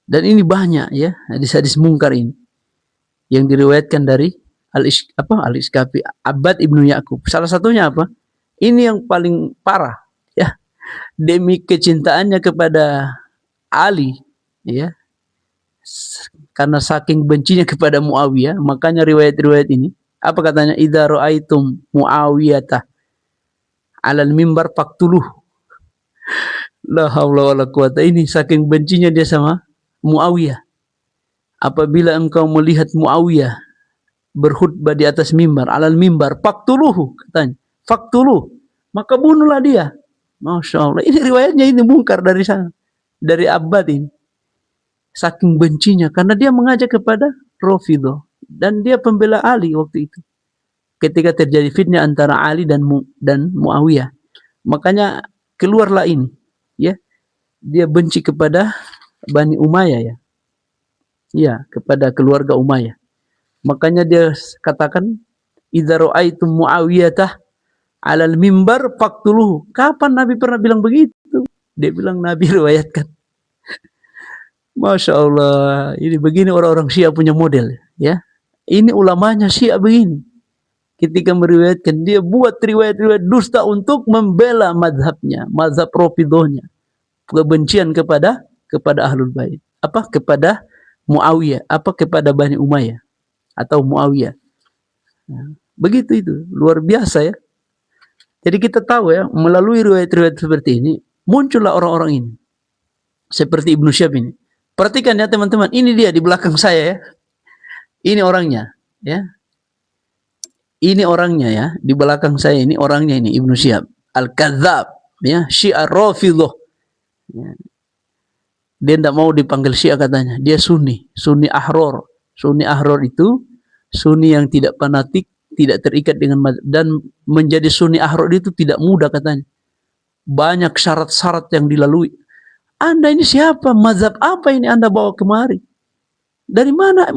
Dan ini banyak, ya, hadis-hadis mungkar ini yang diriwayatkan dari Al-Iskafi, Abbad ibnu Ya'qub. Salah satunya apa? Ini yang paling parah, ya. Demi kecintaannya kepada Ali, ya. Karena saking bencinya kepada Muawiyah, makanya riwayat-riwayat ini, apa katanya? Idza ra'aitum Muawiyata 'alal mimbar faqtuluh. La haula wala quwata. Ini saking bencinya dia sama Muawiyah. Apabila engkau melihat Muawiyah berkhutbah di atas mimbar, 'alal mimbar faqtuluh, katanya. Faqtuluh, maka bunuhlah dia. Masya Allah. Ini riwayatnya ini mungkar dari sana, dari Abbad ini. Saking bencinya karena dia mengajak kepada Rafidhah dan dia pembela Ali waktu itu. Ketika terjadi fitnah antara Ali dan Muawiyah. Makanya keluarlah ini, ya. Dia benci kepada Bani Umayyah, ya. Ya, kepada keluarga Umayyah. Makanya dia katakan idza ra'aitum Muawiyatah 'alal mimbar faqtuluhu. Kapan Nabi pernah bilang begitu? Dia bilang Nabi riwayatkan. Masya Allah, ini begini orang-orang Syiah punya model, ya. Ini ulamanya Syiah begini. Ketika meriwayatkan, dia buat riwayat-riwayat dusta untuk membela mazhabnya, mazhab Rafidhahnya, kebencian kepada Ahlul Bait. kepada Muawiyah, kepada Bani Umayyah atau Muawiyah. Begitu itu, luar biasa ya. Jadi kita tahu ya, melalui riwayat-riwayat seperti ini, muncullah orang-orang ini. Seperti Ibnu Syihab ini. Perhatikan ya teman-teman, ini dia di belakang saya ya. Ini orangnya, ya. Ini orangnya ya, di belakang saya ini orangnya ini Ibnu Syihab Al-Kadzdzab, ya, Syiah Rafidhah. Ya. Dia tidak mau dipanggil Syiah katanya, dia Sunni Ahror. Sunni Ahror itu Sunni yang tidak fanatik, tidak terikat dengan dan menjadi Sunni Ahror itu tidak mudah katanya. Banyak syarat-syarat yang dilalui. Anda ini siapa? Mazhab apa ini Anda bawa kemari? Dari mana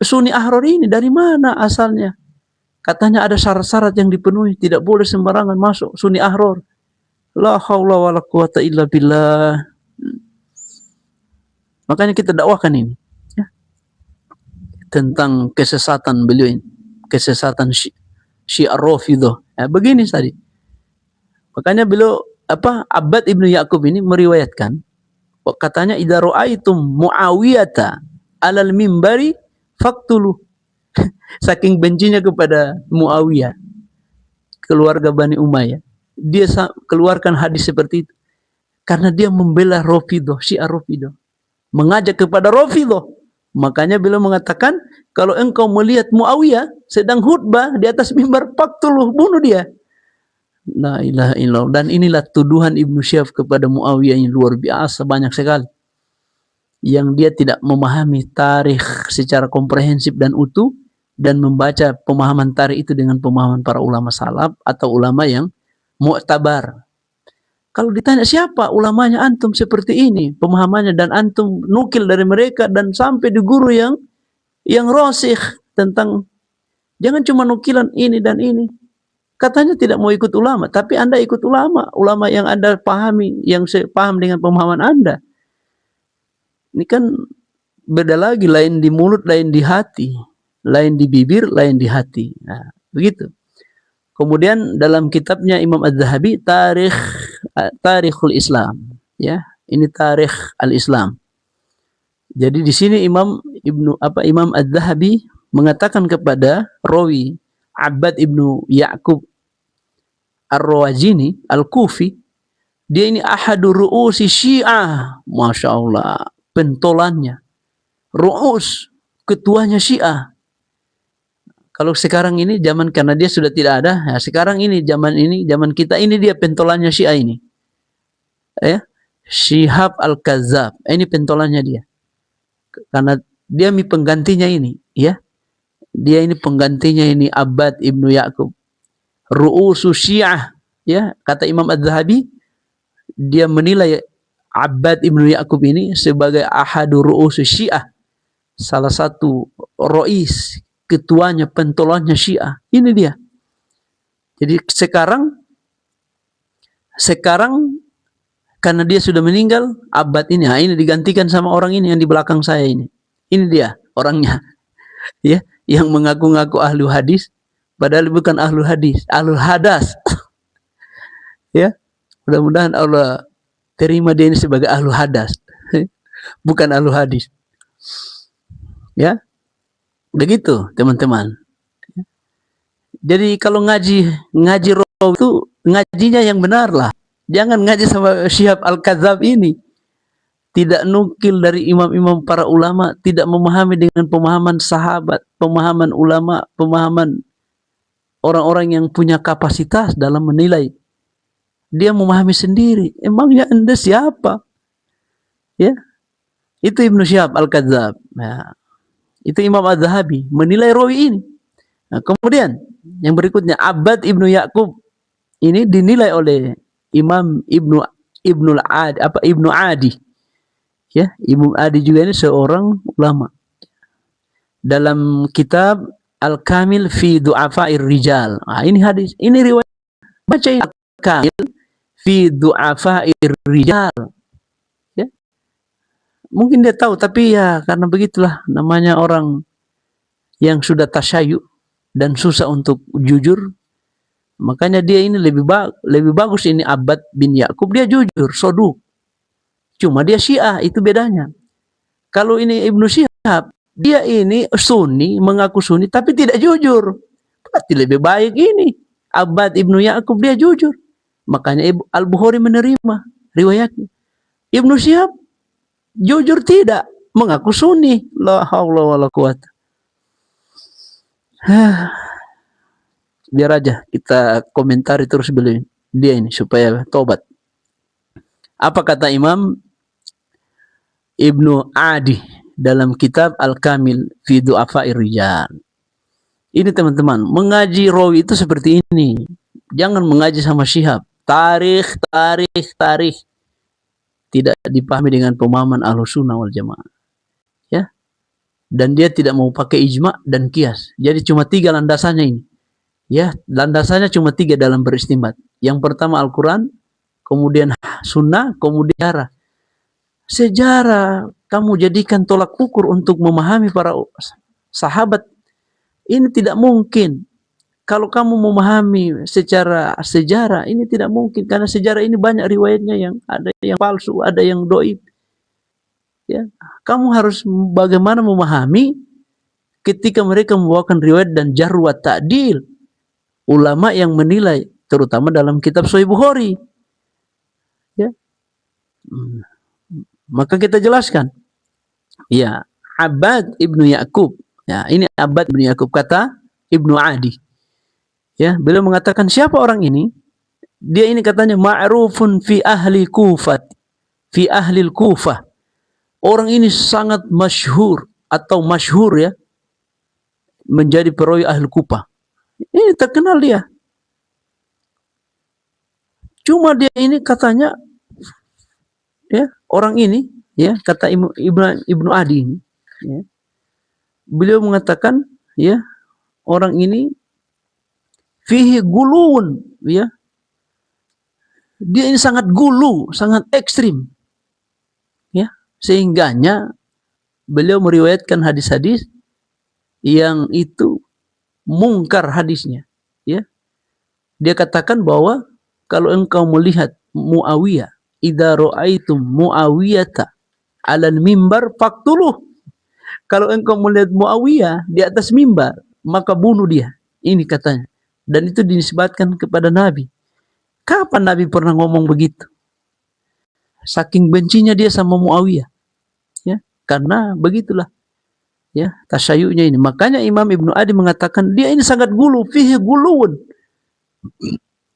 Sunni Ahror ini? Dari mana asalnya? Katanya ada syarat-syarat yang dipenuhi, tidak boleh sembarangan masuk Sunni Ahror. La haula wala quwata illa billah. Makanya kita dakwahkan ini ya, tentang kesesatan beliau ini, kesesatan Syiah Rafidhah. Ya, begini tadi. Makanya beliau Abbad ibnu Ya'qub ini meriwayatkan, katanya idza ra'aitum Muawiyata alal mimbari faqtulu. Saking bencinya kepada Muawiyah, keluarga Bani Umayyah, dia keluarkan hadis seperti itu karena dia membela Rafidhah, Syiah Rafidhah, mengajak kepada Rafidhah. Makanya beliau mengatakan, kalau engkau melihat Muawiyah sedang khutbah di atas mimbar, faqtuluh, bunuh dia. La ilaha illallah. Dan inilah tuduhan Ibnu Syihab kepada Muawiyah yang luar biasa, banyak sekali. Yang dia tidak memahami tarikh secara komprehensif dan utuh, dan membaca pemahaman tarikh itu dengan pemahaman para ulama salaf atau ulama yang mu'tabar. Kalau ditanya siapa ulamanya antum seperti ini pemahamannya, dan antum nukil dari mereka dan sampai di guru yang rasikh tentang, jangan cuma nukilan ini dan ini. Katanya tidak mau ikut ulama, tapi Anda ikut ulama yang Anda pahami, yang paham dengan pemahaman Anda. Ini kan beda lagi, lain di mulut, lain di hati, lain di bibir, lain di hati. Nah, begitu. Kemudian dalam kitabnya Imam Az-Zahabi, Tarikhul Islam, ya, ini Tarikh Al-Islam. Jadi di sini Imam Az-Zahabi mengatakan kepada rawi Abbad ibnu Ya'qub Ar-Rawazini Al-Kufi, dia ini ahadu ru'usi Syiah, masya Allah, pentolannya, ru'us, ketuanya Syiah. Kalau sekarang ini zaman, karena dia sudah tidak ada, ya sekarang ini zaman kita ini dia pentolannya Syiah ini. Ya, Syihab Al-Kadzdzab, ini pentolannya dia. Karena dia penggantinya ini, ya. Dia ini penggantinya ini Abbad ibnu Ya'qub. Ru'usu Syiah, ya, kata Imam Az-Zahabi, dia menilai Abbad ibnu Ya'qub ini sebagai ahadu ru'usu Syiah, salah satu rois, ketuanya, pentolannya Syiah. Ini dia. Jadi sekarang karena dia sudah meninggal, Abbad ini, ini digantikan sama orang ini yang di belakang saya ini. Ini dia orangnya, ya, yang mengaku-ngaku ahlu hadis, padahal bukan ahlu hadis, ahlul hadas. Ya, mudah-mudahan Allah terima dia ini sebagai ahlu hadas, bukan ahlu hadis. Ya. Begitu teman-teman. Jadi kalau ngaji rawi itu ngajinya yang benar lah. Jangan ngaji sama Syihab Al-Kadzdzab ini. Tidak nukil dari imam-imam para ulama, tidak memahami dengan pemahaman sahabat, pemahaman ulama, pemahaman orang-orang yang punya kapasitas dalam menilai. Dia memahami sendiri. Emangnya Anda siapa? Ya. Itu Ibnu Syihab Al-Kadzdzab. Ya. Itu Imam Az-Zahabi menilai rawi ini. Nah, kemudian yang berikutnya Abbad ibnu Ya'qub ini dinilai oleh Imam Ibnu Adi. Ya, Ibnu Adi juga ini seorang ulama. Dalam kitab Al-Kamil fi Du'afa'ir Rijal. Nah, ini hadis, ini riwayat. Baca ini Al-Kamil fi Du'afa'ir Rijal. Mungkin dia tahu, tapi ya karena begitulah namanya orang yang sudah tasyayyu dan susah untuk jujur. Makanya dia ini lebih bagus ini Abbad bin Ya'qub, dia jujur, soduk. Cuma dia Syiah, itu bedanya. Kalau ini Ibnu Syihab, dia ini Sunni, mengaku Sunni tapi tidak jujur. Berarti lebih baik ini Abbad Ibnu Ya'qub, dia jujur. Makanya Al-Bukhari menerima riwayatnya. Ibnu Syihab jujur tidak, mengaku Sunni. La haula wala quwata. Biar aja kita komentari terus beliau dia ini supaya tobat. Apa kata Imam Ibnu Adi dalam kitab Al-Kamil fi Du'afa'ir Rijal? Ini teman-teman, mengaji rawi itu seperti ini. Jangan mengaji sama Syihab. Tarikh. Tidak dipahami dengan pemahaman Ahlussunnah wal Jamaah. Ya. Dan dia tidak mau pakai ijma' dan qiyas. Jadi cuma 3 landasannya ini. Ya, landasannya cuma 3 dalam beristimbat. Yang pertama Al-Quran, kemudian sunnah, kemudian sejarah. Sejarah kamu jadikan tolak ukur untuk memahami para sahabat. Ini tidak mungkin. Kalau kamu memahami secara sejarah, ini tidak mungkin. Karena sejarah ini banyak riwayatnya, yang ada yang palsu, ada yang doib. Ya, kamu harus bagaimana memahami ketika mereka membawakan riwayat dan jarh wa ta'dil. Ulama yang menilai, terutama dalam kitab Sahih Bukhari. Ya. Maka kita jelaskan. Ya, Abbad Ibnu Ya'qub. Ya, ini Abbad Ibnu Ya'qub, kata Ibnu Adi. Ya, beliau mengatakan siapa orang ini? Dia ini katanya ma'rufun fi ahli Kufah. Fi ahli Kufah. Orang ini sangat masyhur atau masyhur ya, menjadi perawi ahli Kufah. Ini terkenal dia. Cuma dia ini katanya, ya, orang ini, ya, kata Ibnu Adi ini, ya, beliau mengatakan, ya, orang ini fihi guluun, ya, dia ini sangat gulu, sangat ekstrim, ya, sehingganya beliau meriwayatkan hadis-hadis yang itu mungkar hadisnya, ya. Dia katakan bahwa kalau engkau melihat Muawiyah, idza ra'aitum Muawiyata 'alal mimbar faqtuluh. Kalau engkau melihat Muawiyah di atas mimbar, maka bunuh dia. Ini katanya. Dan itu dinisbatkan kepada Nabi. Kapan Nabi pernah ngomong begitu? Saking bencinya dia sama Muawiyah. Ya, karena begitulah, ya, tasyayu'nya ini. Makanya Imam Ibnu Adi mengatakan dia ini sangat gulu, fihi guluun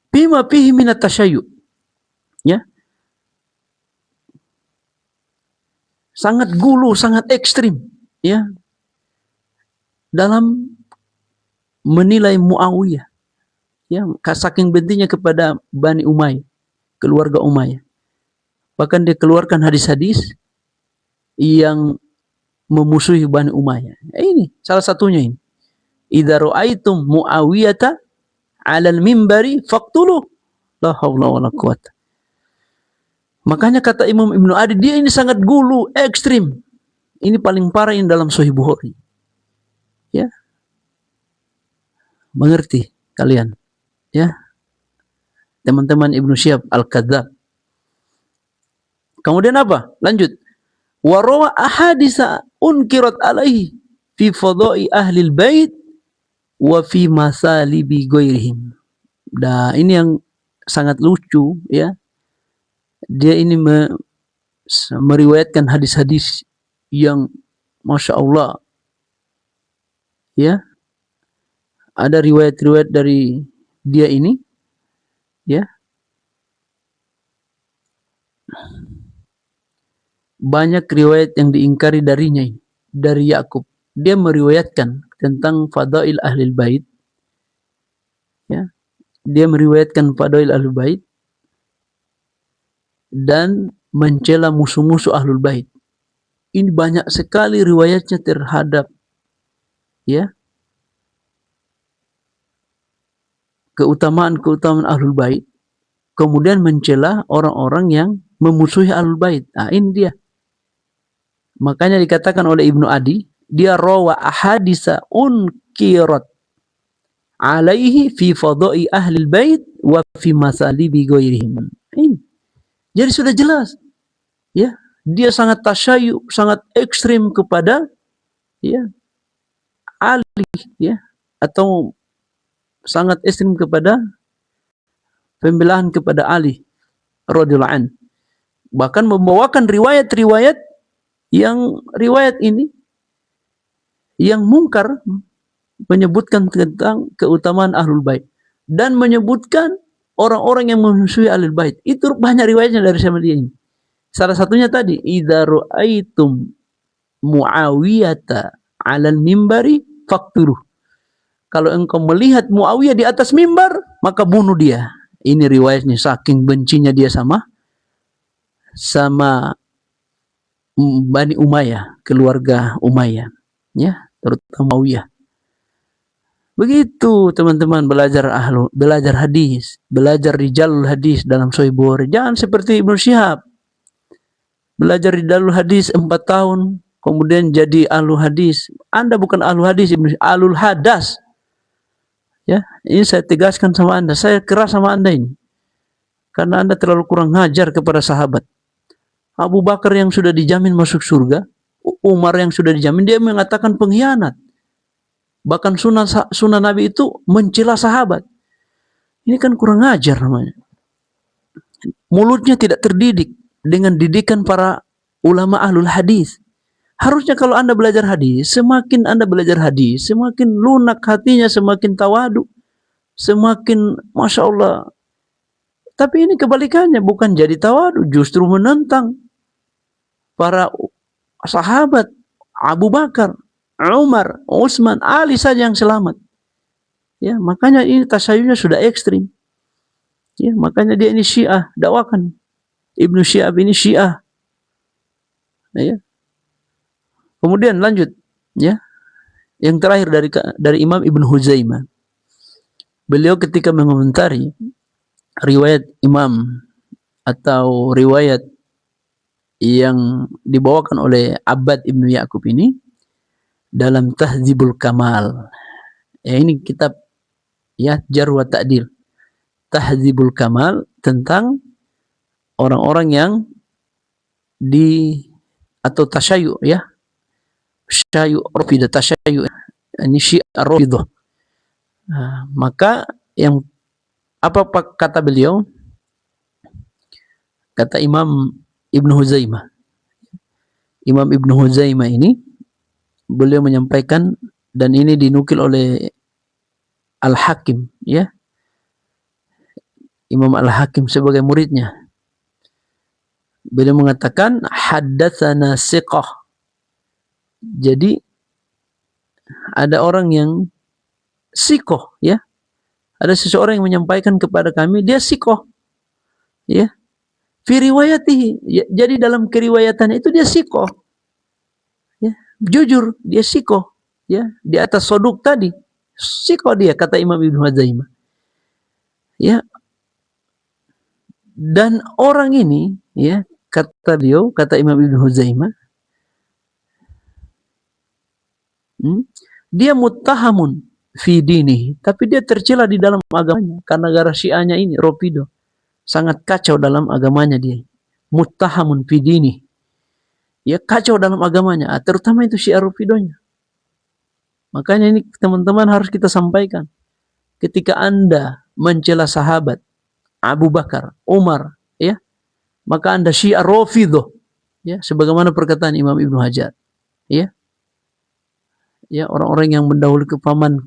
bima fihi minat tasyayyu'. Ya. Sangat gulu, sangat ekstrim, ya, dalam menilai Muawiyah. Ya, saking bentiknya kepada Bani Umayyah, keluarga Umayyah. Bahkan dia keluarkan hadis-hadis yang memusuhi Bani Umayyah. Ini salah satunya ini. Idza ra'aitum Muawiyata 'alal mimbari faqtuluh. La haula wala quwata. Makanya kata Imam Ibnu Adi, dia ini sangat gulu, ekstrim. Ini paling parah yang dalam Sahih Bukhari. Ya. Mengerti kalian? Ya. Teman-teman Ibnu Syihab Al-Kadzdzab. Kemudian apa? Lanjut. Wa rawa ahaditsa unkirat alaihi fi fadha'i ahli al-bait wa fi masalibi ghairihim. Nah, ini yang sangat lucu, ya. Dia ini meriwayatkan hadis-hadis yang Masya Allah, ya, ada riwayat-riwayat dari dia ini, ya, banyak riwayat yang diingkari darinya ini, dari Yakub. Dia meriwayatkan tentang fadail ahlul bait, ya, dia meriwayatkan fadail ahlul bait dan mencela musuh-musuh ahlul bait. Ini banyak sekali riwayatnya terhadap, ya, keutamaan-keutamaan ahlul bait, kemudian mencela orang-orang yang memusuhi ahlul bait. Nah, ini dia. Makanya dikatakan oleh Ibnu Adi, dia rawa ahaditsa unkirat alaihi fi fadha'i ahlil bait wa fi masalibi ghairihim. Ini. Jadi sudah jelas, ya, dia sangat tasyayu, sangat ekstrim kepada ya Ali, ya, atau sangat ekstrim kepada pembelaan kepada Ali radhiyallahu an. Bahkan membawakan riwayat-riwayat yang riwayat ini yang mungkar, menyebutkan tentang keutamaan Ahlul Bait dan menyebutkan orang-orang yang memusuhi Ahlul Bait. Itu banyak riwayatnya dari sama dia ini. Salah satunya tadi, idza ra'aitum Muawiyata 'alal mimbari faqtuluh. Kalau engkau melihat Muawiyah di atas mimbar, maka bunuh dia. Ini riwayatnya, saking bencinya dia sama Bani Umayyah, keluarga Umayyah, ya, terutama Muawiyah. Begitu teman-teman belajar hadis, belajar rijalul hadis dalam Sahih Bukhari. Jangan seperti Ibnu Syihab. Belajar rijalul hadis 4 tahun, kemudian jadi ahlu hadis. Anda bukan ahlu hadis, ahlul hadas. Ya, ini saya tegaskan sama Anda, saya keras sama Anda ini. Karena Anda terlalu kurang ajar kepada sahabat. Abu Bakar yang sudah dijamin masuk surga, Umar yang sudah dijamin, dia mengatakan pengkhianat. Bahkan sunnah Nabi itu mencela sahabat. Ini kan kurang ajar namanya. Mulutnya tidak terdidik dengan didikan para ulama ahlul hadis. Harusnya kalau Anda belajar hadis, semakin Anda belajar hadis, semakin lunak hatinya, semakin tawadu, semakin Masya Allah. Tapi ini kebalikannya, bukan jadi tawadu, justru menentang para sahabat, Abu Bakar, Umar, Utsman, Ali saja yang selamat. Ya, makanya ini tasyayunya sudah ekstrim. Ya, makanya dia ini Syiah, dakwakan. Ibnu Syihab ini Syiah. Ya. Kemudian lanjut, ya. Yang terakhir dari Imam Ibnu Huzaimah. Beliau ketika mengomentari riwayat Imam atau riwayat yang dibawakan oleh Abbad Ibnu Ya'qub ini dalam Tahdzibul Kamal. Ya, ini kitab ya Jarh wa Ta'dil. Tahdzibul Kamal tentang orang-orang yang atau tasyayu, ya. Syayu Rafidah, tasyayu, ini Syiah Rafidah. Nah, maka yang apa kata beliau? Kata Imam Ibnu Huzaimah. Imam Ibnu Huzaimah ini beliau menyampaikan, dan ini dinukil oleh Al-Hakim, ya. Imam Al-Hakim sebagai muridnya. Beliau mengatakan haddatsana siqah. Jadi ada orang yang sikoh, ya. Ada seseorang yang menyampaikan kepada kami, dia sikoh, ya. Fi riwayatihi, ya, jadi dalam keriwayatan itu dia sikoh, ya. Jujur, dia sikoh, ya. Di atas soduk tadi, sikoh dia, kata Imam Ibnu Huzaimah, ya. Dan orang ini, ya, kata Imam Ibnu Huzaimah, dia muttahamun fi dini, tapi dia tercela di dalam agamanya karena gara Syiahnya ini Rafidah. Sangat kacau dalam agamanya dia. Muttahamun fi dini. Ya, kacau dalam agamanya, terutama itu Syiah Rafidahnya. Makanya ini teman-teman harus kita sampaikan. Ketika Anda mencela sahabat Abu Bakar, Umar, ya, maka Anda Syiah Rafidah, ya, sebagaimana perkataan Imam Ibnu Hajar, ya. Ya, orang-orang yang mendahului paman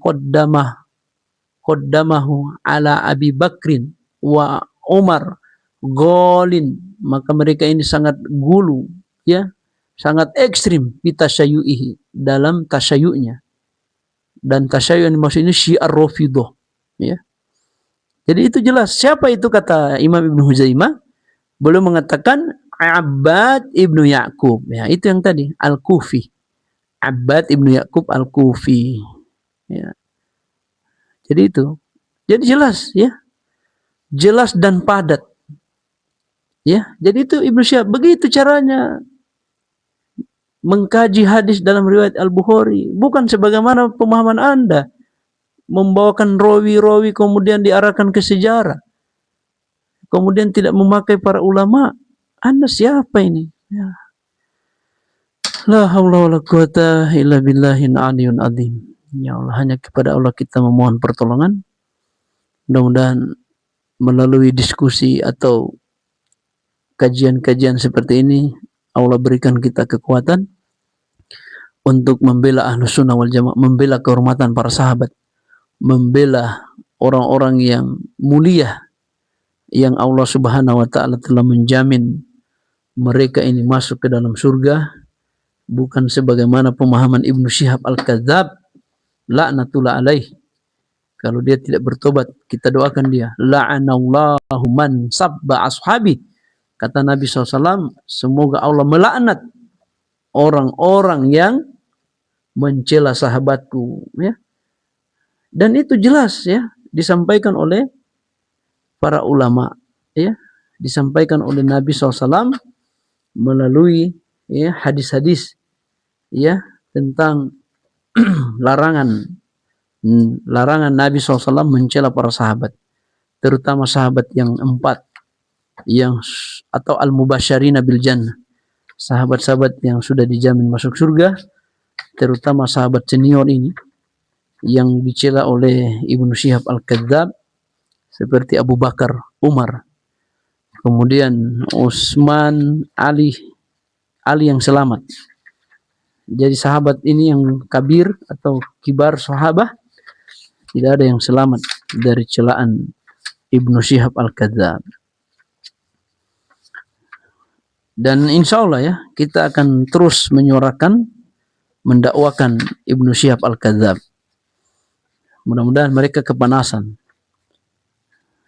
qaddamahu ala Abi Bakrin wa Umar golin, maka mereka ini sangat gulu, ya, sangat ekstrim di tasyayu'ihi, dalam tasyayu'nya. Dan tasyayu' yang dimaksud ini Syiah Rafidah, ya. Jadi itu jelas. Siapa itu, kata Imam Ibnu Huzaimah? Beliau mengatakan Abbad Ibnu Ya'qub, ya, itu yang tadi Al-Kufi. Abbad Ibnu Ya'qub Al-Kufi, ya. Jadi itu. Jadi jelas, ya. Jelas dan padat. Ya, jadi itu Ibnu Syihab, begitu caranya mengkaji hadis dalam riwayat Al-Bukhari, bukan sebagaimana pemahaman Anda, membawakan rawi-rawi kemudian diarahkan ke sejarah, kemudian tidak memakai para ulama. Anda siapa ini? Ya. La haula wala quwata illa billahil aliyyil azim. Ya Allah, hanya kepada Allah kita memohon pertolongan. Mudah-mudahan melalui diskusi atau kajian-kajian seperti ini Allah berikan kita kekuatan untuk membela Ahlus Sunnah wal Jamaah, membela kehormatan para sahabat, membela orang-orang yang mulia yang Allah Subhanahu wa taala telah menjamin mereka ini masuk ke dalam surga, bukan sebagaimana pemahaman Ibnu Syihab Al-Kadzdzab laknatullah alaih. Kalau dia tidak bertobat, kita doakan dia. La'anallahu man sabba ashabi. Kata Nabi SAW, semoga Allah melaknat orang-orang yang mencela sahabatku. Ya. Dan itu jelas ya, disampaikan oleh para ulama. Ya. Disampaikan oleh Nabi SAW melalui ya, hadis-hadis ya, tentang larangan Nabi SAW mencela para sahabat, terutama sahabat yang 4 yang atau al-mubasysyirina bil jannah, sahabat-sahabat yang sudah dijamin masuk surga, terutama sahabat senior ini yang dicela oleh Ibnu Syihab Al-Kadzdzab seperti Abu Bakar, Umar, kemudian Utsman, Ali yang selamat. Jadi sahabat ini yang kabir atau kibar sahabat, tidak ada yang selamat dari celaan Ibnu Syihab Al-Kadzdzab. Dan insya Allah ya, kita akan terus menyuarakan, mendakwakan Ibnu Syihab Al-Kadzdzab. Mudah-mudahan mereka kepanasan.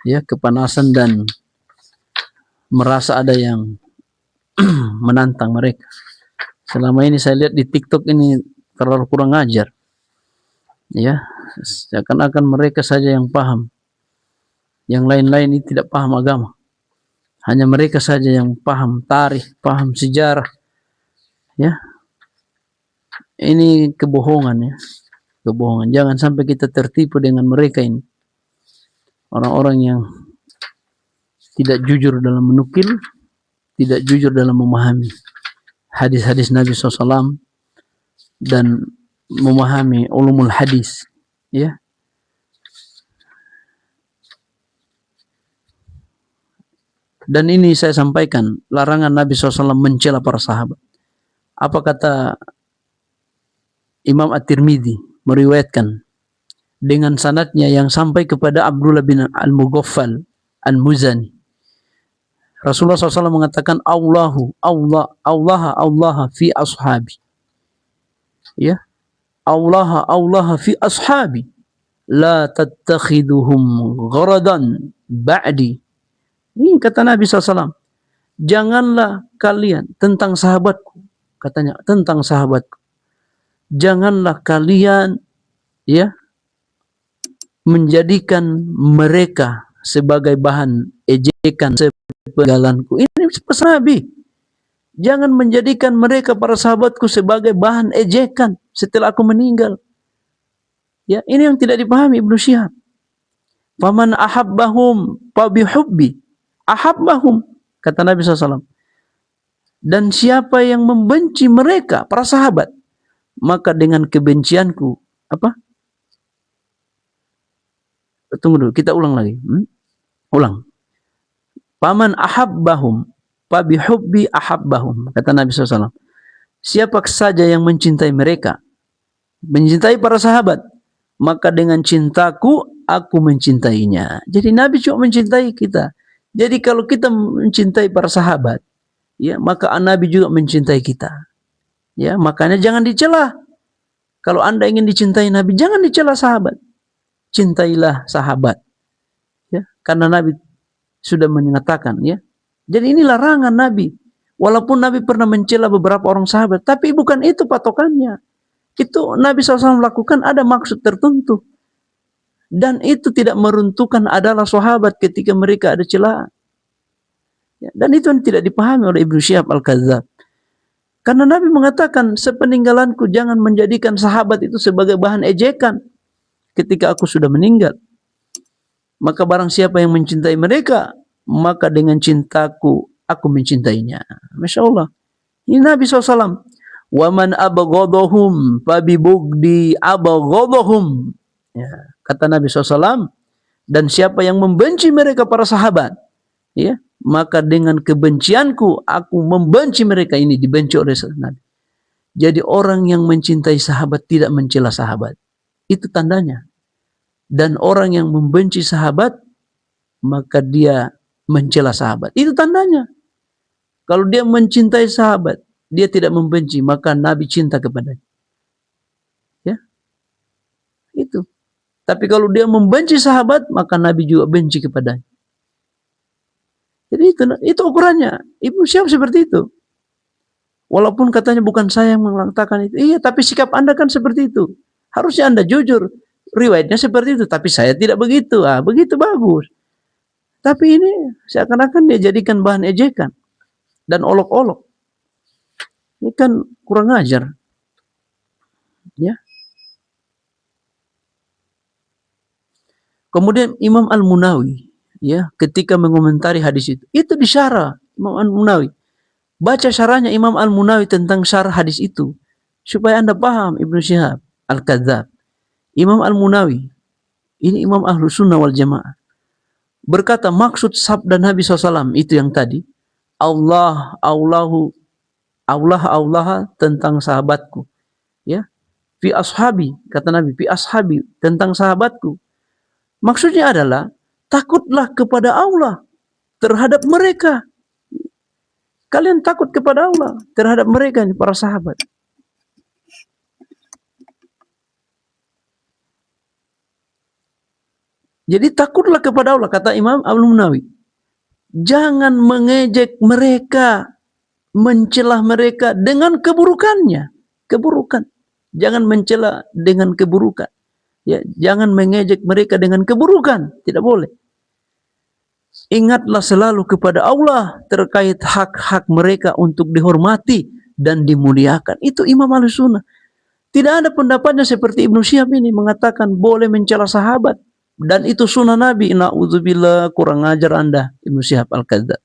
Ya, kepanasan dan merasa ada yang menantang mereka. Selama ini saya lihat di TikTok ini terlalu kurang ajar. Ya, seakan-akan mereka saja yang paham. Yang lain-lain ini tidak paham agama. Hanya mereka saja yang paham tarikh, paham sejarah. Ya. Ini kebohongan ya. Kebohongan. Jangan sampai kita tertipu dengan mereka ini. Orang-orang yang tidak jujur dalam menukil, tidak jujur dalam memahami hadis-hadis Nabi SAW dan memahami ulumul hadis. Ya. Dan ini saya sampaikan, larangan Nabi SAW mencela para sahabat. Apa kata Imam At-Tirmidzi meriwayatkan dengan sanadnya yang sampai kepada Abdullah bin Al-Mughaffal Al-Muzani. Rasulullah SAW mengatakan Allah fi ashabi. Ya. Allah fi ashabi. La tattakhiduhum gharadan ba'di. Ini kata Nabi SAW. Janganlah kalian tentang sahabatku. Katanya tentang sahabatku. Janganlah kalian ya menjadikan mereka sebagai bahan ejekan sepenggalanku. Ini pesan Nabi. Jangan menjadikan mereka para sahabatku sebagai bahan ejekan setelah aku meninggal. Ya, ini yang tidak dipahami Ibnu Syihab. Faman ahabbahum fa bihubbi ahabbahum, kata Nabi SAW. Dan siapa yang membenci mereka, para sahabat, maka dengan kebencianku, apa? Tunggu dulu, kita ulang lagi. Ulang. Faman ahabbahum fa bihubbi ahabbahum, kata Nabi SAW. Siapa saja yang mencintai mereka, mencintai para sahabat, maka dengan cintaku aku mencintainya. Jadi Nabi cuma mencintai kita. Jadi kalau kita mencintai para sahabat, ya, maka Nabi juga mencintai kita. Ya, makanya jangan dicela. Kalau Anda ingin dicintai Nabi, jangan dicela sahabat. Cintailah sahabat. Ya, karena Nabi sudah menyatakan, ya. Jadi ini larangan Nabi. Walaupun Nabi pernah mencela beberapa orang sahabat, tapi bukan itu patokannya. Itu Nabi SAW lakukan ada maksud tertentu. Dan itu tidak meruntuhkan adalah sahabat ketika mereka ada celaan. Ya, dan itu yang tidak dipahami oleh Ibnu Syihab Al-Kadzdzab. Karena Nabi mengatakan, sepeninggalanku jangan menjadikan sahabat itu sebagai bahan ejekan ketika aku sudah meninggal. Maka barang siapa yang mencintai mereka, maka dengan cintaku aku mencintainya. Masya Allah. Ini Nabi SAW. Wa man abghadahum fabibugdi abghadahum. Ya, kata Nabi SAW, dan siapa yang membenci mereka para sahabat, ya, maka dengan kebencianku aku membenci mereka. Ini dibenci oleh Nabi. Jadi orang yang mencintai sahabat tidak mencela sahabat. Itu tandanya. Dan orang yang membenci sahabat, maka dia mencela sahabat. Itu tandanya. Kalau dia mencintai sahabat, dia tidak membenci, maka Nabi cinta kepadanya. Ya, itu. Tapi kalau dia membenci sahabat, maka Nabi juga benci kepadanya. Jadi itu ukurannya. Ibnu Syihab seperti itu. Walaupun katanya bukan saya yang mengatakan itu. Iya, tapi sikap Anda kan seperti itu. Harusnya Anda jujur. Riwayatnya seperti itu, tapi saya tidak begitu. Ah, begitu bagus. Tapi ini seakan-akan dia jadikan bahan ejekan dan olok-olok. Ini kan kurang ajar. Ya. Kemudian Imam Al-Munawi, ya, ketika mengomentari hadis itu disyarah Imam Al-Munawi. Baca syarahnya Imam Al-Munawi tentang syarah hadis itu supaya Anda paham Ibnu Syihab Al-Kadzdzab. Imam Al-Munawi, ini Imam Ahlus Sunnah wal Jamaah, berkata maksud sabda Nabi SAW itu yang tadi, Allah tentang sahabatku, ya, fi ashabi, kata Nabi, fi ashabi, tentang sahabatku. Maksudnya adalah takutlah kepada Allah terhadap mereka. Kalian takut kepada Allah terhadap mereka, ini para sahabat. Jadi takutlah kepada Allah, kata Imam Al-Munawi. Jangan mengejek mereka, mencela mereka dengan keburukannya. Keburukan. Jangan mencela dengan keburukan. Ya, jangan mengejek mereka dengan keburukan. Tidak boleh. Ingatlah selalu kepada Allah terkait hak-hak mereka untuk dihormati dan dimuliakan. Itu Imam Ahlussunnah. Tidak ada pendapatnya seperti Ibnu Syihab ini mengatakan boleh mencela sahabat. Dan itu sunnah Nabi. Na'udzubillah, kurang ajar Anda, Ibnu Syihab Al-Kadzdzab.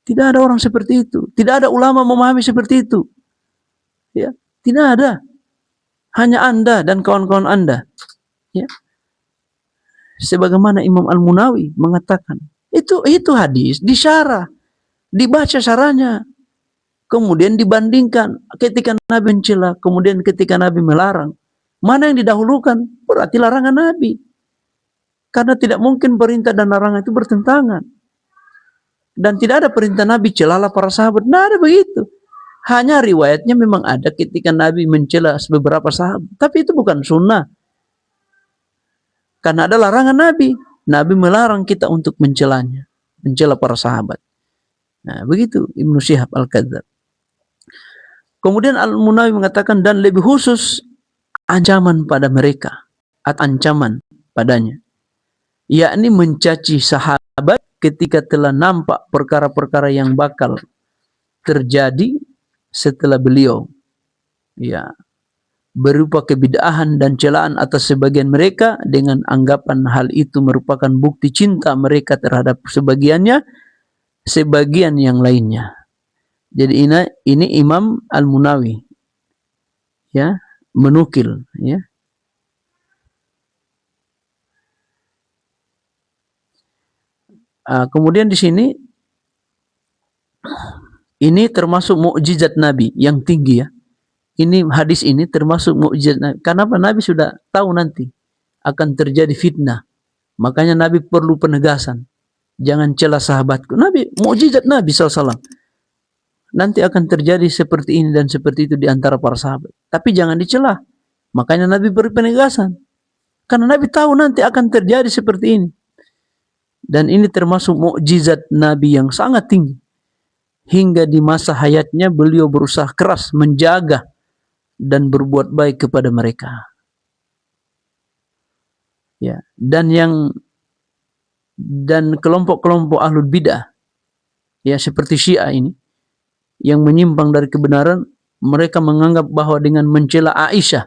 Tidak ada orang seperti itu. Tidak ada ulama memahami seperti itu. Ya, tidak ada. Hanya Anda dan kawan-kawan Anda. Ya. Sebagaimana Imam Al-Munawi mengatakan. Itu hadis disyarah. Dibaca syarahnya. Kemudian dibandingkan ketika Nabi mencela, kemudian ketika Nabi melarang. Mana yang didahulukan? Berarti larangan Nabi. Karena tidak mungkin perintah dan larangan itu bertentangan. Dan tidak ada perintah Nabi celalah para sahabat. Nah, ada begitu. Hanya riwayatnya memang ada ketika Nabi mencela beberapa sahabat. Tapi itu bukan sunnah. Karena ada larangan Nabi. Nabi melarang kita untuk mencelanya. Mencela para sahabat. Nah, begitu Ibnu Syihab Al-Kadzdzab. Kemudian Al-Munawi mengatakan, dan lebih khusus ancaman pada mereka. Atau ancaman padanya. Yakni mencaci sahabat ketika telah nampak perkara-perkara yang bakal terjadi setelah beliau, ya, berupa kebid'ahan dan celaan atas sebagian mereka dengan anggapan hal itu merupakan bukti cinta mereka terhadap sebagian yang lainnya. Jadi ini Imam Al-Munawi, ya, menukil, ya. Kemudian di sini ini termasuk mukjizat Nabi yang tinggi, ya. Ini hadis ini termasuk mukjizat Nabi. Kenapa? Nabi sudah tahu nanti akan terjadi fitnah. Makanya Nabi perlu penegasan. Jangan cela sahabatku. Nabi, mukjizat Nabi SAW. Nanti akan terjadi seperti ini dan seperti itu di antara para sahabat. Tapi jangan dicela. Makanya Nabi beri penegasan. Karena Nabi tahu nanti akan terjadi seperti ini. Dan ini termasuk mukjizat Nabi yang sangat tinggi. Hingga di masa hayatnya beliau berusaha keras menjaga dan berbuat baik kepada mereka. Ya, dan kelompok-kelompok ahlul bidah, ya, seperti Syiah ini yang menyimpang dari kebenaran, mereka menganggap bahwa dengan mencela Aisyah,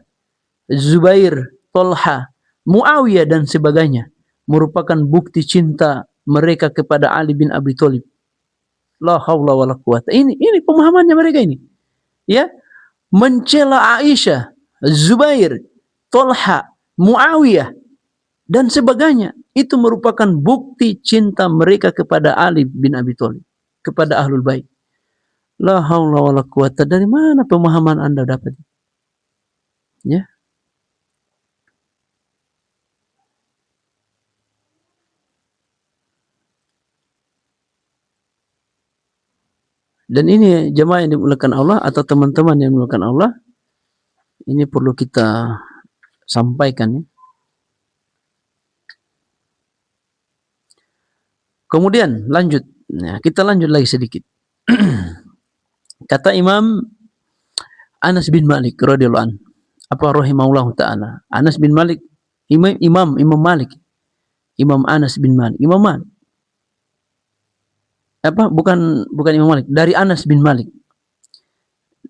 Zubair, Tolha, Muawiyah dan sebagainya merupakan bukti cinta mereka kepada Ali bin Abi Thalib. La haula wala quwata. Ini pemahamannya mereka ini. Ya. mencela Aisyah, Zubair, Tolha, Muawiyah, dan sebagainya. Itu merupakan bukti cinta mereka kepada Ali bin Abi Thalib, kepada Ahlul Bait. La haula wala quwata. Dari mana pemahaman Anda dapat? Ya. Dan ini jemaah yang dimuliakan Allah atau teman-teman yang dimuliakan Allah, ini perlu kita sampaikan ya. Kemudian lanjut. Nah, kita lanjut lagi sedikit. Kata Imam Anas bin Malik radhiyallahu anhu, apa rahimahullahu taala. Anas bin Malik, Imam Malik. Imam Anas bin Malik, Imam Malik. Apa bukan Imam Malik, dari Anas bin Malik.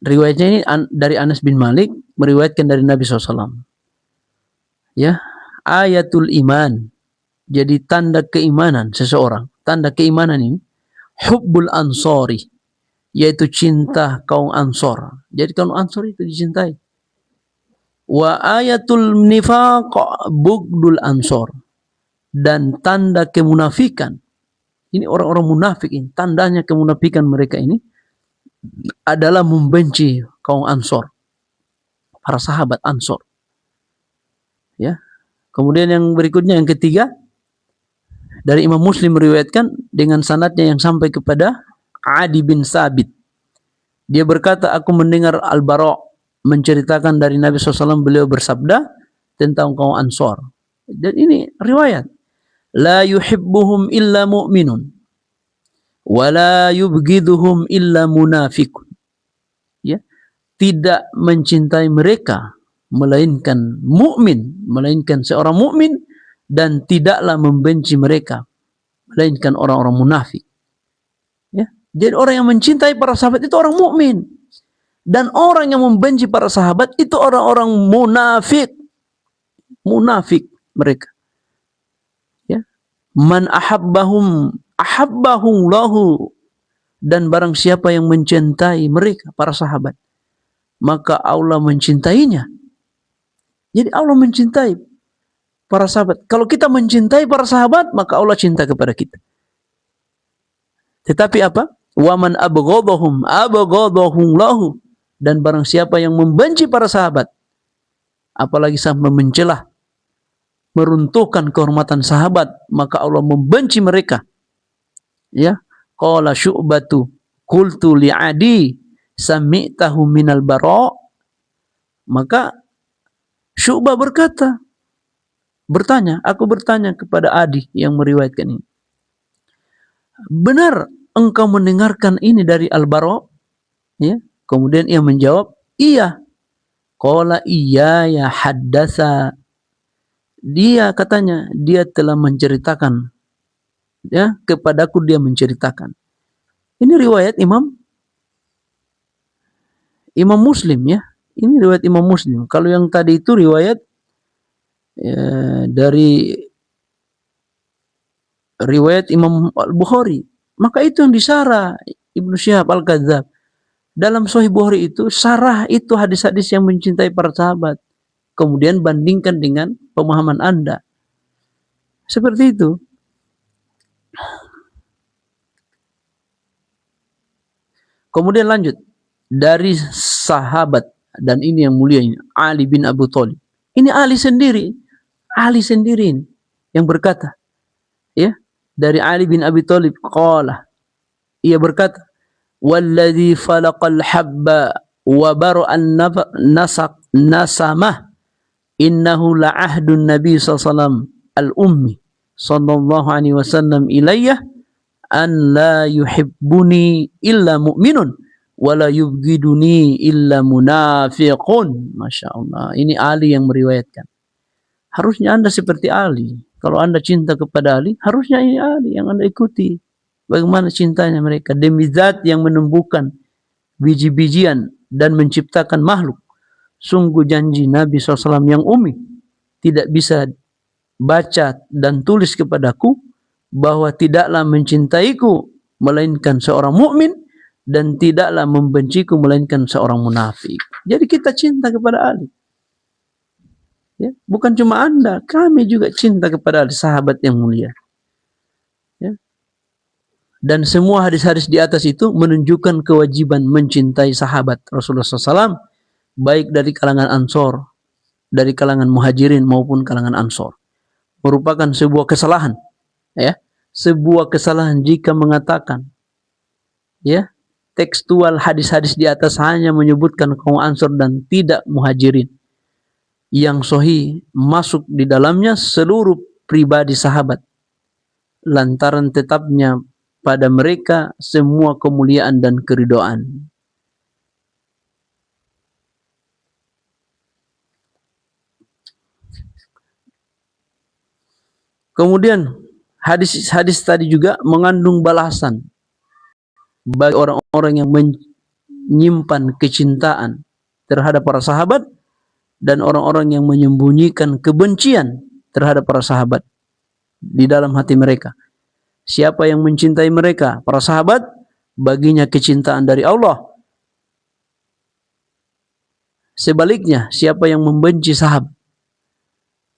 Riwayatnya ini dari Anas bin Malik, meriwayatkan dari Nabi SAW. Ya, ayatul iman. Jadi tanda keimanan seseorang. Tanda keimanan ini hubbul ansori, yaitu cinta kaum Ansor. Jadi kaum Ansor itu dicintai. Wa ayatul nifaq bugdul ansor. Dan tanda kemunafikan. Ini orang-orang munafik ini, tandanya kemunafikan mereka ini adalah membenci kaum Ansor, para sahabat Ansor. Ya. Kemudian yang berikutnya, yang ketiga, dari Imam Muslim meriwayatkan dengan sanadnya yang sampai kepada Adi bin Sabit. Dia berkata, aku mendengar Al-Bara' menceritakan dari Nabi SAW, beliau bersabda tentang kaum Ansor. Dan ini riwayat. La yuhibbuhum illa mu'minun wa la yubghiduhum illa munafiqun. Ya, tidak mencintai mereka melainkan mukmin, melainkan seorang mukmin, dan tidaklah membenci mereka melainkan orang-orang munafik. Ya, jadi orang yang mencintai para sahabat itu orang mukmin, dan orang yang membenci para sahabat itu orang-orang munafik. Munafik mereka. Man ahabbahum lahu, dan barang siapa yang mencintai mereka para sahabat, maka Allah mencintainya. Jadi Allah mencintai para sahabat. Kalau kita mencintai para sahabat, maka Allah cinta kepada kita. Tetapi apa? Wa man abghadahum lahu, dan barang siapa yang membenci para sahabat, apalagi sampai mencela, meruntuhkan kehormatan sahabat, maka Allah membenci mereka. Ya, qala Syu'batu qultu li'adi sami'tahu minal Bara'. Maka Syu'bah aku bertanya kepada Adi yang meriwayatkan ini, benar engkau mendengarkan ini dari Al-Bara'? Ya, kemudian ia menjawab, iya. Qala iya ya haddatsa. Dia katanya, dia telah menceritakan, ya, kepadaku dia menceritakan. Ini riwayat Imam Muslim ya. Ini riwayat Imam Muslim. Kalau yang tadi itu riwayat dari riwayat Imam Al-Bukhari. Maka itu yang disarah Ibnu Syihab Al-Kadzab. Dalam Sahih Bukhari itu sarah itu hadis-hadis yang mencintai para sahabat. Kemudian bandingkan dengan pemahaman Anda. Seperti itu. Kemudian lanjut. Dari sahabat, dan ini yang mulia ini, Ali bin Abi Thalib. Ini Ali sendiri yang berkata. Ya, dari Ali bin Abi Thalib qala. Ia berkata, "Walladzi falaqal habba wa bara'an nasamah. Innahu la'ahdun Nabi SAW al-ummi sallallahu alaihi wasallam ilayya an la yuhibbuni illa mu'minun wa la yubghiduni illa munafiqun." Masya Allah. Ini Ali yang meriwayatkan. Harusnya Anda seperti Ali. Kalau Anda cinta kepada Ali, harusnya ini Ali yang Anda ikuti. Bagaimana cintanya mereka. Demi zat yang menumbuhkan biji-bijian dan menciptakan makhluk. Sungguh janji Nabi SAW yang ummi tidak bisa baca dan tulis kepadaku bahwa tidaklah mencintaiku melainkan seorang mukmin, dan tidaklah membenciku melainkan seorang munafik. Jadi kita cinta kepada Ali. Ya, bukan cuma Anda, kami juga cinta kepada Ali, sahabat yang mulia. Ya. Dan semua hadis-hadis di atas itu menunjukkan kewajiban mencintai sahabat Rasulullah SAW, baik dari kalangan Ansor, dari kalangan Muhajirin maupun kalangan Ansor. Merupakan sebuah kesalahan, ya, sebuah kesalahan jika mengatakan, ya, tekstual hadis-hadis di atas hanya menyebutkan kaum Ansor dan tidak Muhajirin. Yang sahih masuk di dalamnya seluruh pribadi sahabat, lantaran tetapnya pada mereka semua kemuliaan dan keridhaan. Kemudian hadis-hadis tadi juga mengandung balasan bagi orang-orang yang menyimpan kecintaan terhadap para sahabat dan orang-orang yang menyembunyikan kebencian terhadap para sahabat di dalam hati mereka. Siapa yang mencintai mereka, para sahabat, baginya kecintaan dari Allah. Sebaliknya, siapa yang membenci sahabat,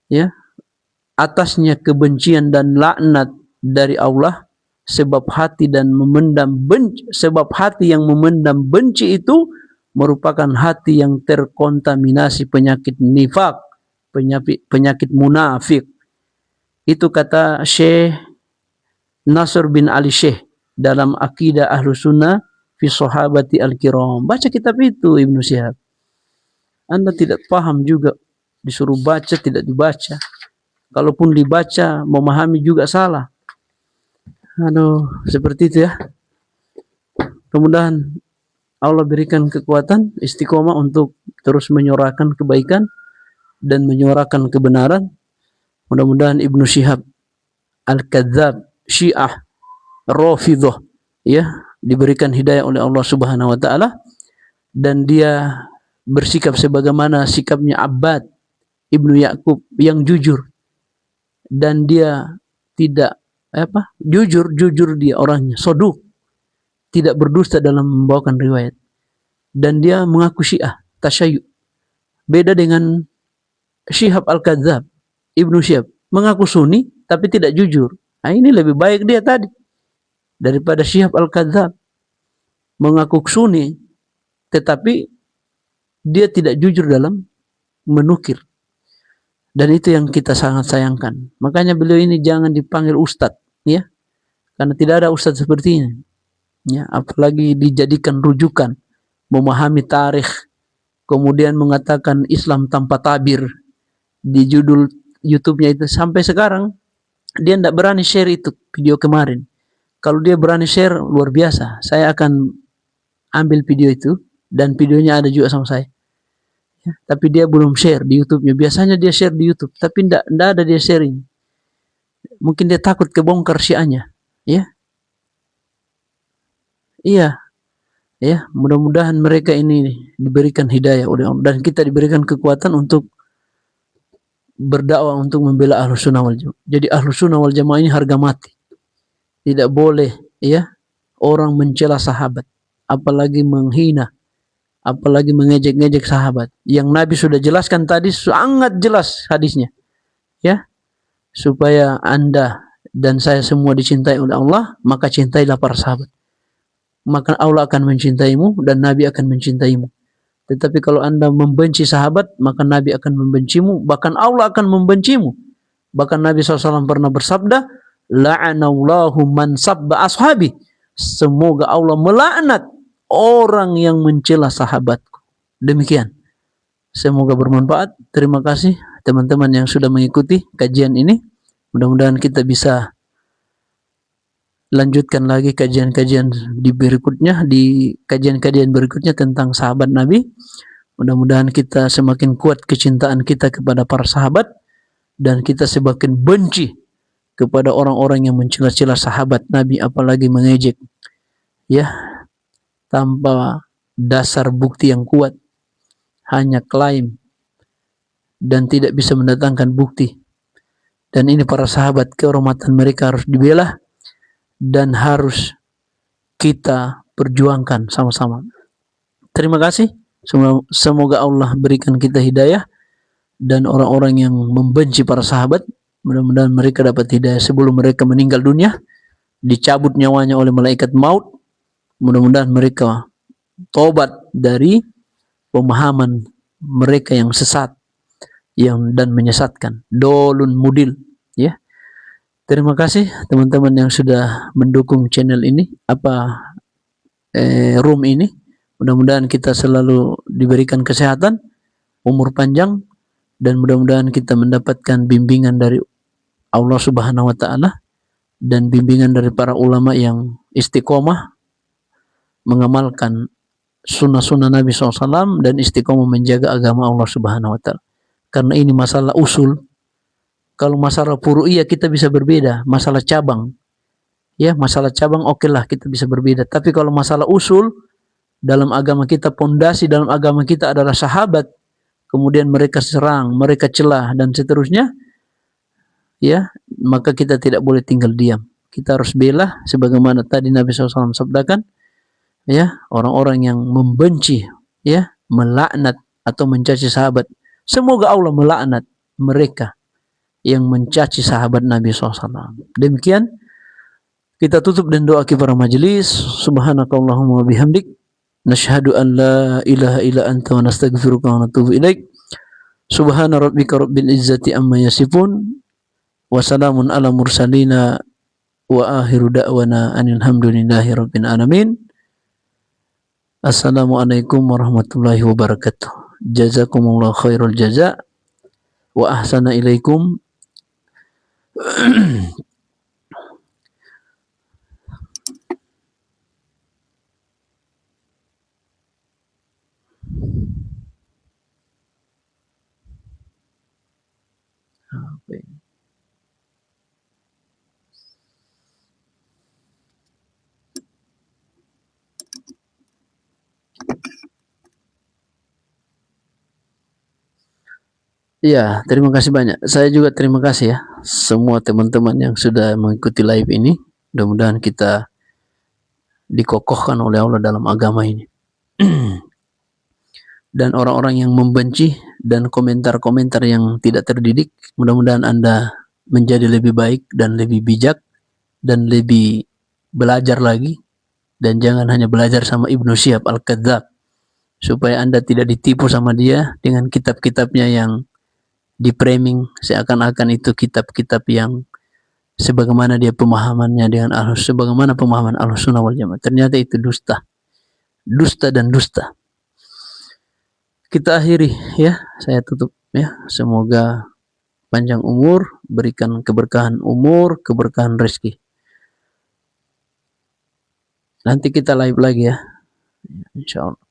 ya, atasnya kebencian dan laknat dari Allah, sebab hati yang memendam benci itu merupakan hati yang terkontaminasi penyakit nifak, penyakit munafik. Itu kata Syekh Nasr bin Ali Syekh dalam Aqidah Ahlus Sunnah fi Sahabati Al-Kiram. Baca kitab itu Ibnu Syihab. Anda tidak paham juga, disuruh baca tidak dibaca. Kalaupun dibaca, memahami juga salah. Aduh, seperti itu ya. Kemudian Allah berikan kekuatan istiqomah untuk terus menyuarakan kebaikan dan menyuarakan kebenaran. Mudah-mudahan Ibnu Syihab Al-Kadzab, Syiah, Rafidhah, ya, diberikan hidayah oleh Allah Subhanahu wa taala dan dia bersikap sebagaimana sikapnya Abbad Ibnu Ya'qub yang jujur, dan dia tidak jujur dia orangnya, soduk, tidak berdusta dalam membawakan riwayat, dan dia mengaku Syiah, tasyayyu. Beda dengan Syihab Al-Kadzab, Ibnu Syihab mengaku Sunni tapi tidak jujur. Nah, ini lebih baik dia tadi daripada Syihab Al-Kadzab mengaku Sunni tetapi dia tidak jujur dalam menukir. Dan itu yang kita sangat sayangkan. Makanya beliau ini jangan dipanggil ustadz, ya, karena tidak ada ustadz seperti ini. Ya, apalagi dijadikan rujukan memahami tarikh, kemudian mengatakan Islam tanpa tabir di judul YouTube-nya itu. Sampai sekarang dia tidak berani share itu video kemarin. Kalau dia berani share, luar biasa. Saya akan ambil video itu dan videonya ada juga sama saya. Ya, tapi dia belum share di YouTube-nya. Biasanya dia share di YouTube, tapi tidak ada dia sharing. Mungkin dia takut kebongkar syiahnya, ya. Iya, ya, mudah-mudahan mereka ini diberikan hidayah oleh Allah dan kita diberikan kekuatan untuk berdakwah untuk membela Ahlus Sunnah wal Jamaah. Jadi Ahlus Sunnah wal Jamaah ini harga mati. Tidak boleh, ya, orang mencela sahabat, apalagi menghina, apalagi mengejek-ngejek sahabat. Yang Nabi sudah jelaskan tadi, sangat jelas hadisnya, ya, supaya Anda dan saya semua dicintai oleh Allah, maka cintailah para sahabat. Maka Allah akan mencintaimu dan Nabi akan mencintaimu. Tetapi kalau Anda membenci sahabat, maka Nabi akan membencimu, bahkan Allah akan membencimu. Bahkan Nabi SAW pernah bersabda, la'anallahu man sabba ashabi. Semoga Allah melaknat orang yang mencela sahabatku. Demikian. Semoga bermanfaat. Terima kasih teman-teman yang sudah mengikuti kajian ini. Mudah-mudahan kita bisa lanjutkan lagi kajian-kajian di kajian-kajian berikutnya tentang sahabat Nabi. Mudah-mudahan kita semakin kuat kecintaan kita kepada para sahabat dan kita semakin benci kepada orang-orang yang mencela-cela sahabat Nabi, apalagi mengejek, ya, tanpa dasar bukti yang kuat, hanya klaim dan tidak bisa mendatangkan bukti. Dan ini para sahabat, kehormatan mereka harus dibela dan harus kita perjuangkan sama-sama. Terima kasih. Semoga Allah berikan kita hidayah, dan orang-orang yang membenci para sahabat, mudah-mudahan mereka dapat hidayah sebelum mereka meninggal dunia, dicabut nyawanya oleh malaikat maut. Mudah-mudahan mereka tobat dari pemahaman mereka yang sesat dan menyesatkan, dolun mudil, ya. Terima kasih teman-teman yang sudah mendukung channel ini, room ini. Mudah-mudahan kita selalu diberikan kesehatan, umur panjang, dan mudah-mudahan kita mendapatkan bimbingan dari Allah Subhanahu wa taala dan bimbingan dari para ulama yang istiqomah mengamalkan sunnah-sunnah Nabi SAW dan istiqomah menjaga agama Allah Subhanahu wa taala. Karena ini masalah usul. Kalau masalah furu'iyah kita bisa berbeda, masalah cabang, ya, masalah cabang okelah kita bisa berbeda. Tapi kalau masalah usul dalam agama kita, pondasi dalam agama kita adalah sahabat, kemudian mereka serang, mereka celah, dan seterusnya, ya, maka kita tidak boleh tinggal diam. Kita harus bela, sebagaimana tadi Nabi SAW sabdakan, ya, orang-orang yang membenci, ya, melaknat atau mencaci sahabat, semoga Allah melaknat mereka yang mencaci sahabat Nabi SAW. Demikian kita tutup dan doa para majelis. Subhanakallahumma bihamdik, nashhadu an la ilaha illa anta wa nastaghfiruka wa natubu ilaik. Subhana rabbika rabbil izzati amma yasifun, wa salamun ala mursalina, wa akhiru da'wana anil hamdulillahi rabbil alamin. Assalamualaikum warahmatullahi wabarakatuh. Jazakumullah khairul jaza wa ahsana ilaikum. Ya, terima kasih banyak. Saya juga terima kasih ya semua teman-teman yang sudah mengikuti live ini. Mudah-mudahan kita dikokohkan oleh Allah dalam agama ini. Dan orang-orang yang membenci dan komentar-komentar yang tidak terdidik, mudah-mudahan Anda menjadi lebih baik dan lebih bijak dan lebih belajar lagi, dan jangan hanya belajar sama Ibnu Syihab Al-Kadzdzab, supaya Anda tidak ditipu sama dia dengan kitab-kitabnya yang di-framing seakan-akan itu kitab-kitab yang sebagaimana dia pemahamannya dengan sebagaimana pemahaman Ahlussunnah wal Jamaah. Ternyata itu dusta dan dusta. Kita akhiri ya, saya tutup ya. Semoga panjang umur, berikan keberkahan umur, keberkahan rezeki. Nanti kita live lagi ya, insyaallah.